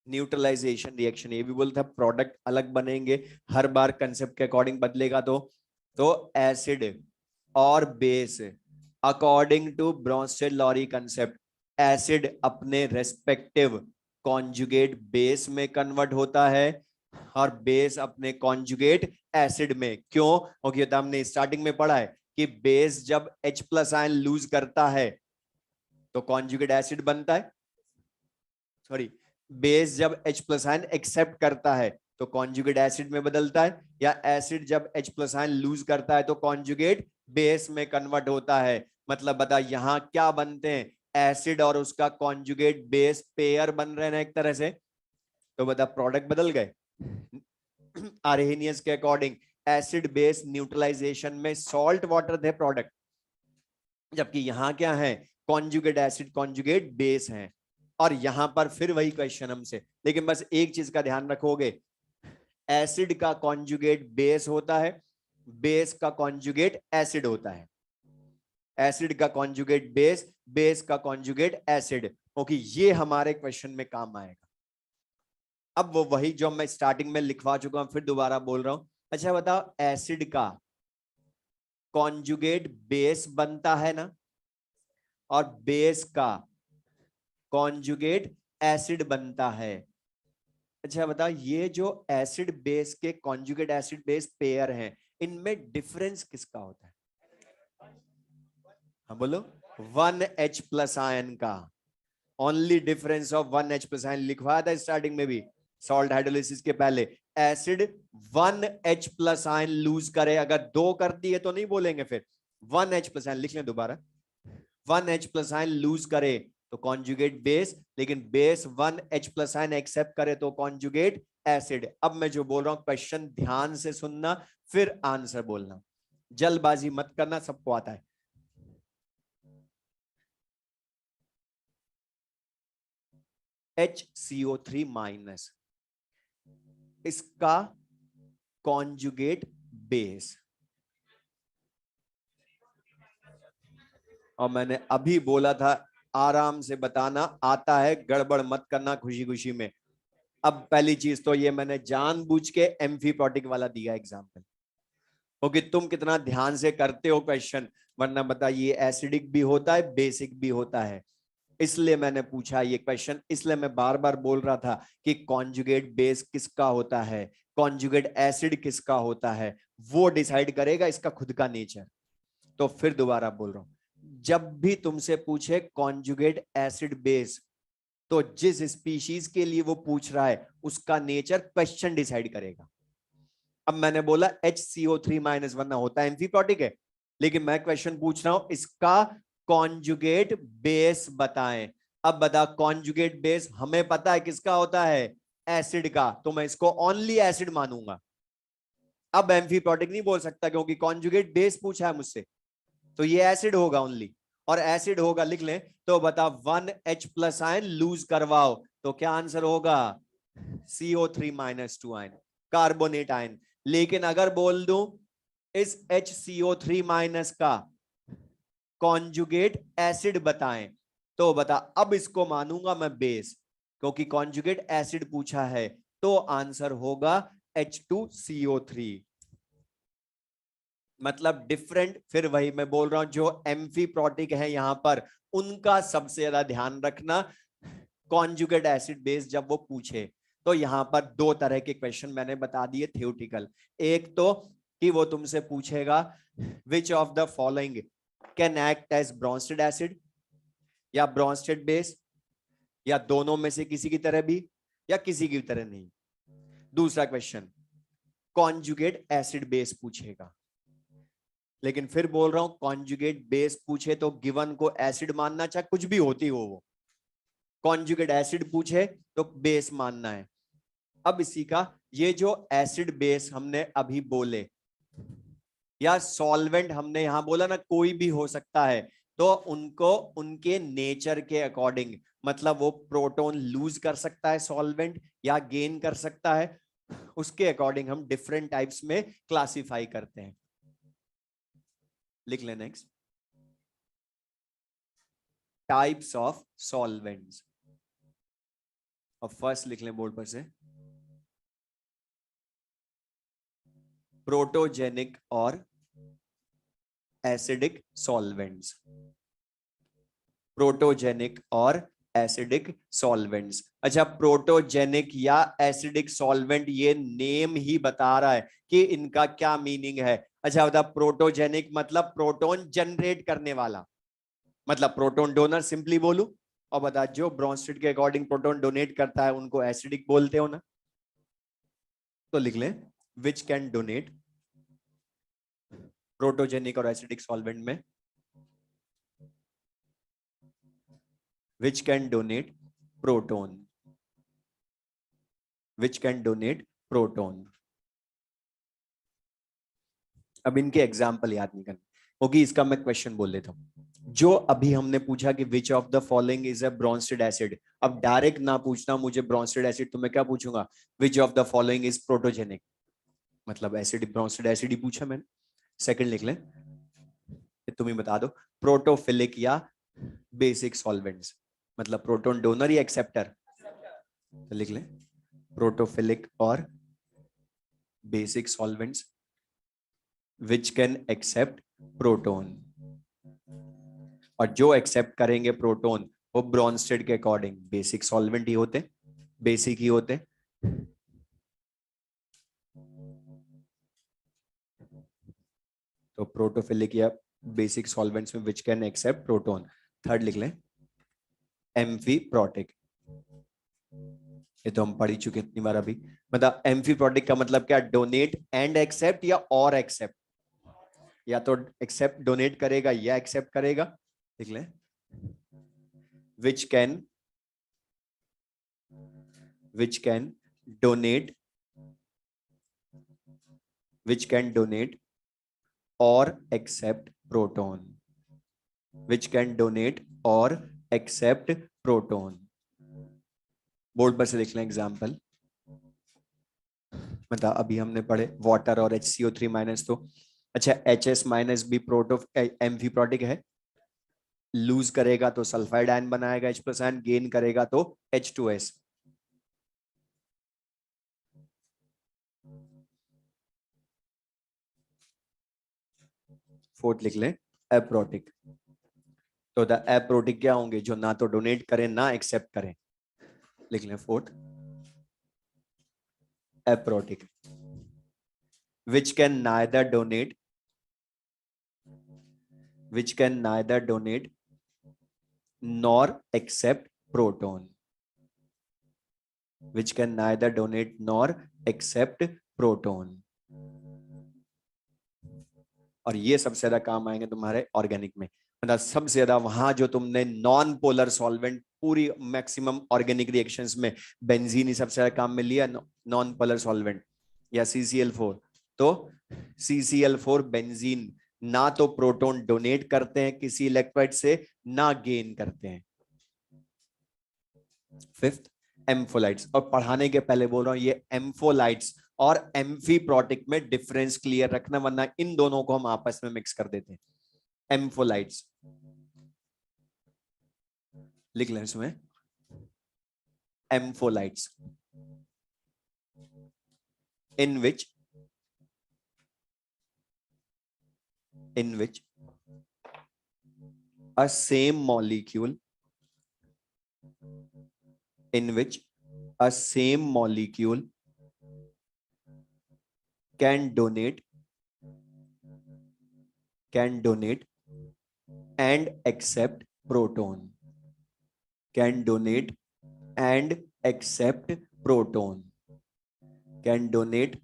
[SPEAKER 1] न्यूट्रलाइजेशन रिएक्शन, ये भी बोलता है प्रोडक्ट अलग बनेंगे हर बार कंसेप्ट के अकॉर्डिंग बदलेगा। तो एसिड और base according to Bronsted Lowry concept, acid अपने रेस्पेक्टिव कॉन्जुगेट बेस में कन्वर्ट होता है और बेस अपने कॉन्जुगेट एसिड में। क्यों? क्योंकि तो हमने स्टार्टिंग में पढ़ा है कि बेस जब H+ आयन लूज करता है तो कॉन्जुगेट एसिड बनता है। सॉरी, बेस जब H+ आयन एक्सेप्ट करता है तो कॉन्जुगेट एसिड में बदलता है, या एसिड जब H+ आयन लूज करता है तो कॉन्जुगेट बेस में कन्वर्ट होता है। मतलब बता यहां क्या बनते हैं? एसिड और उसका कॉन्जुगेट बेस पेयर बन रहे हैं ना एक तरह से। तो बता प्रोडक्ट बदल गए आर्हेनियस के अकॉर्डिंग। एसिड बेस न्यूट्रलाइजेशन में सॉल्ट वाटर थे प्रोडक्ट, जबकि यहां क्या है? कॉन्जुगेट एसिड कॉन्जुगेट बेस है। और यहां पर फिर वही क्वेश्चन हमसे, लेकिन बस एक चीज का ध्यान रखोगे, एसिड का कॉन्जुगेट बेस होता है, बेस का कॉन्जुगेट एसिड होता है। एसिड का कॉन्जुगेट बेस, बेस का कॉन्जुगेट एसिड, क्योंकि ये हमारे क्वेश्चन में काम आएगा। अब वो वही जो मैं स्टार्टिंग में लिखवा चुका हूं, फिर दोबारा बोल रहा हूं। अच्छा बताओ, एसिड का कॉन्जुगेट बेस बनता है ना, और बेस का कॉन्जुगेट एसिड बनता है। अच्छा बता, ये जो एसिड बेस के कॉन्जुगेट एसिड बेस पेयर हैं, इनमें डिफरेंस किसका होता है? हाँ बोलो। 1H+ आयन का। Only difference of 1H+ ion लिखवाया था स्टार्टिंग में भी, सॉल्ट हाइड्रोलिसिस के पहले। एसिड 1H+ आयन लूज करे, अगर दो कर दिए तो नहीं बोलेंगे फिर। 1H+ आयन लिख लें दोबारा, 1H+ आयन लूज करे तो कॉन्जुगेट बेस, लेकिन बेस 1H+ आयन एक्सेप्ट करे तो कॉन्जुगेट एसिड। अब मैं जो बोल रहा हूं क्वेश्चन ध्यान से सुनना, फिर आंसर बोलना, जल्दबाजी मत करना, सबको आता है। HCO3- इसका कॉन्जुगेट बेस, और मैंने अभी बोला था आराम से बताना, आता है गड़बड़ मत करना खुशी खुशी में। अब पहली चीज तो ये मैंने जानबूझ के एम्फीप्रोटिक वाला दिया एग्जाम्पल, क्योंकि तुम कितना ध्यान से करते हो क्वेश्चन, वरना बताइए एसिडिक भी होता है बेसिक भी होता है। इसलिए मैंने पूछा ये क्वेश्चन, इसलिए मैं बार बार बोल रहा था कि कॉन्जुगेट बेस किसका होता है, कॉन्जुगेट एसिड किसका होता है, वो डिसाइड करेगा इसका खुद का नेचर। तो फिर दोबारा बोल रहा हूं, जब भी तुमसे पूछे कॉन्जुगेट एसिड बेस, तो जिस स्पीशीज के लिए वो पूछ रहा है उसका नेचर क्वेश्चन डिसाइड करेगा। अब मैंने बोला HCO3-1 होता है एम्फीप्रॉटिक है, लेकिन मैं क्वेश्चन पूछ रहा हूं इसका कॉन्जुगेट बेस बताएं। अब बता, कॉन्जुगेट बेस हमें पता है किसका होता है, एसिड का, तो मैं इसको ओनली एसिड मानूंगा। अब एम्फीप्रॉटिक नहीं बोल सकता क्योंकि कॉन्जुगेट बेस पूछा है मुझसे, तो ये एसिड होगा ओनली, और एसिड होगा लिख लें। तो बता 1H+ आयन लूज करवाओ, तो क्या आंसर होगा, CO3-2 आयन, कार्बोनेट आयन। लेकिन अगर बोल दूं इस HCO3- का कॉन्जुगेट एसिड बताएं, तो बता अब इसको मानूंगा मैं बेस, क्योंकि कॉन्जुगेट एसिड पूछा है, तो आंसर होगा H2CO3। मतलब डिफरेंट, फिर वही मैं बोल रहा हूं जो एम्फीप्रॉटिक है यहां पर उनका सबसे ज्यादा ध्यान रखना, कॉन्जुगेट एसिड बेस जब वो पूछे। तो यहां पर दो तरह के क्वेश्चन मैंने बता दिए थ्योरेटिकल। एक तो कि वो तुमसे पूछेगा which of the following can act as Bronsted acid या ब्रोंस्टेड बेस, या दोनों में से किसी की तरह भी या किसी की तरह नहीं। दूसरा क्वेश्चन कॉन्जुगेट एसिड बेस पूछेगा, लेकिन फिर बोल रहा हूं कॉन्जुगेट बेस पूछे तो गिवन को एसिड मानना, चाहे कुछ भी होती हो वो। कॉन्जुगेट एसिड पूछे तो बेस मानना है। अब इसी का ये जो एसिड बेस हमने अभी बोले, या सॉल्वेंट हमने यहां बोला ना, कोई भी हो सकता है, तो उनको उनके नेचर के अकॉर्डिंग, मतलब वो प्रोटॉन लूज कर सकता है सॉल्वेंट या गेन कर सकता है, उसके अकॉर्डिंग हम डिफरेंट टाइप्स में क्लासिफाई करते हैं। लिख लें नेक्स्ट, टाइप्स ऑफ सॉल्वेंट्स। और फर्स्ट लिख लें बोर्ड पर से, प्रोटोजेनिक और एसिडिक सॉल्वेंट्स। प्रोटोजेनिक और एसिडिक सॉल्वेंट्स। अच्छा, प्रोटोजेनिक या एसिडिक सॉल्वेंट ये नेम ही बता रहा है कि इनका क्या मीनिंग है। अच्छा बता, प्रोटोजेनिक मतलब प्रोटॉन जनरेट करने वाला, मतलब प्रोटॉन डोनर सिंपली बोलूं। और बता, जो ब्रोंस्टेड के अकॉर्डिंग प्रोटॉन डोनेट करता है उनको एसिडिक बोलते हो ना, तो लिख लें विच कैन डोनेट, प्रोटोजेनिक और एसिडिक सॉल्वेंट में which can donate proton, which can donate proton। अब इनके एग्जाम्पल याद नहीं करना, क्योंकि इसका मैं क्वेश्चन बोल देता हूं। जो अभी हमने पूछा कि विच of the following is a Bronsted acid, अब डायरेक्ट ना पूछना मुझे ब्रोंस्टेड एसिड, तो मैं क्या पूछूंगा, विच of the following is protogenic, मतलब एसिड, ब्रोंस्टेड एसिड ही पूछा मैंने। सेकंड लिख लें, तुम ही बता दो, प्रोटोफिलिक या बेसिक सॉल्वेंट्स, मतलब प्रोटॉन डोनर या एक्सेप्टर, तो लिख लें प्रोटोफिलिक और basic solvents which can accept proton. और जो एक्सेप्ट करेंगे प्रोटोन वो ब्रोंस्टेड के अकॉर्डिंग बेसिक सॉल्वेंट ही होते, बेसिक ही होते। तो प्रोटोफिलिक या बेसिक सॉल्वेंट्स में which can accept proton. Third लिख लें एम्फीप्रॉटिक, ये तो हम पढ़ ही चुके इतनी बार अभी। मतलब एम्फीप्रॉटिक का मतलब क्या, डोनेट एंड एक्सेप्ट या और एक्सेप्ट, या तो एक्सेप्ट डोनेट करेगा या एक्सेप्ट करेगा। लिख लें which can donate, which can donate or accept proton, which can donate or accept proton। Board पर से लिख लें एग्जाम्पल। मतलब अभी हमने पढ़े वाटर और HCO3-, तो अच्छा HS- भी प्रोटो एम्फीप्रॉटिक है, लूज करेगा तो सल्फाइड आयन बनाएगा H+ आयन, गेन करेगा तो H2S। फोर्थ लिख लें एप्रोटिक, तो द एप्रोटिक क्या होंगे, जो ना तो डोनेट करें ना एक्सेप्ट करें। लिख लें fourth aprotic, which can neither donate, which can neither donate nor accept proton। which can neither donate nor accept proton. और ये सबसे ज्यादा काम आएंगे तुम्हारे ऑर्गेनिक में, मतलब सबसे ज्यादा वहां जो तुमने नॉन पोलर सॉल्वेंट पूरी मैक्सिमम ऑर्गेनिक रिएक्शंस में बेंजीन ही सबसे ज्यादा काम में लिया, नॉन पोलर सॉल्वेंट या CCl4। तो CCl4 बेंजीन ना तो प्रोटॉन डोनेट करते हैं किसी इलेक्ट्रोलाइट से, ना गेन करते हैं। फिफ्थ, एम्फोलाइट्स। और पढ़ाने के पहले बोल रहा हूं ये एम्फोलाइट्स और एम्फीप्रोटिक में डिफरेंस क्लियर रखना, वरना इन दोनों को हम आपस में मिक्स कर देते हैं। एम्फोलाइट्स लिख लें इसमें, एम्फोलाइट्स in which a same molecule can donate and accept proton, can donate and accept proton, can donate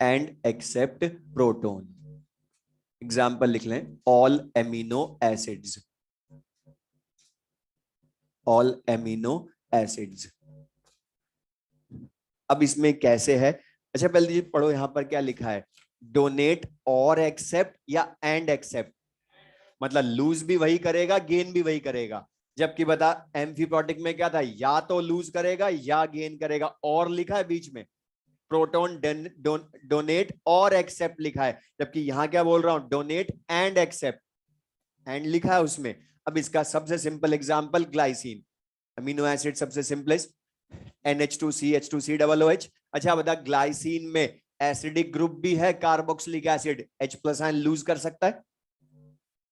[SPEAKER 1] and accept proton। Example लिख लें, all amino acids, all amino acids। अब इसमें कैसे है, अच्छा पहले जी पढ़ो यहां पर क्या लिखा है, डोनेट और एक्सेप्ट या एंड एक्सेप्ट, मतलब लूज भी वही करेगा गेन भी वही करेगा। जबकि बता एम्फीप्रोटिक में क्या था, या तो लूज करेगा या गेन करेगा, और लिखा है बीच में प्रोटॉन डोनेट और एक्सेप्ट लिखा है, जबकि यहां क्या बोल रहा हूं, डोनेट एंड एक्सेप्ट, एंड लिखा है उसमें। अब इसका सबसे simple example glycine, amino acid सबसे सिंपलेस्ट, NH2C H2C OOH। अच्छा बता ग्लाइसिन में एसिडिक ग्रुप भी है, carboxylic acid H+ ion lose कर सकता है।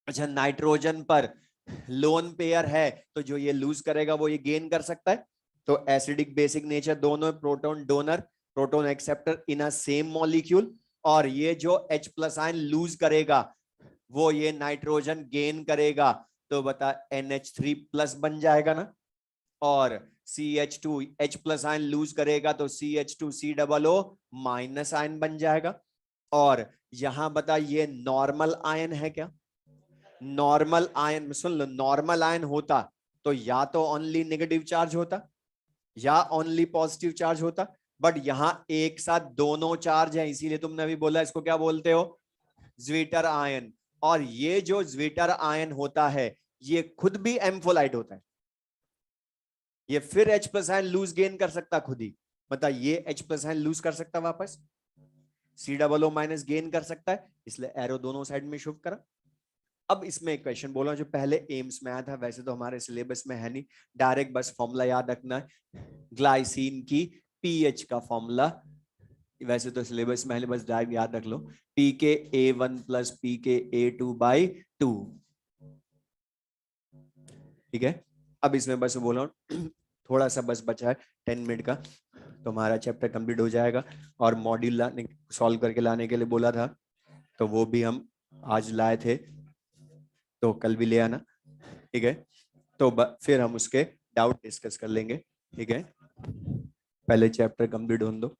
[SPEAKER 1] अच्छा नाइट्रोजन पर लोन पेयर है, तो जो ये लूज करेगा वो ये गेन कर सकता है। तो एसिडिक बेसिक नेचर दोनों, प्रोटॉन डोनर प्रोटॉन एक्सेप्टर इन अ सेम मॉलिक्यूल, और ये जो H+ आयन लूज करेगा वो ये नाइट्रोजन गेन करेगा, तो बता NH3+ बन जाएगा ना, और CH2 H+ आयन लूज करेगा तो CH2COO माइनस आयन बन जाएगा। और यहां बता ये नॉर्मल आयन है क्या, नॉर्मल आयन सुन लो, नॉर्मल आयन होता तो या तो ओनली नेगेटिव चार्ज होता या ओनली पॉजिटिव चार्ज होता, बट यहां एक साथ दोनों चार्ज है, इसीलिए तुमने अभी बोला इसको क्या बोलते हो, ज्विटर आयन। और ये जो ज्विटर आयन होता है ये खुद भी एम्फोलाइट होता है, ये फिर H+ आयन लूज गेन कर सकता खुद ही, बता ये H+ आयन लूज कर सकता वापस, COO माइनस गेन कर सकता है, इसलिए एरो दोनों साइड में शिफ्ट करा। अब इसमें एक क्वेश्चन बोला जो पहले एम्स में आया था, वैसे तो हमारे सिलेबस में है नहीं, डायरेक्ट बस फॉर्मूला याद रखना है, ग्लाइसिन की पीएच का फॉर्मूला, वैसे तो सिलेबस में है, बस डायरेक्ट याद रख लो, pKa1 + pKa2/2। ठीक है, अब इसमें बस बोला थोड़ा सा बस बचा है 10 मिनट का, तो हमारा चैप्टर कंप्लीट हो जाएगा। और मॉड्यूल सॉल्व करके लाने के लिए बोला था, तो वो भी हम आज लाए थे, तो कल भी ले आना। ठीक है, तो फिर हम उसके डाउट डिस्कस कर लेंगे। ठीक है, पहले चैप्टर कंप्लीट होने दो।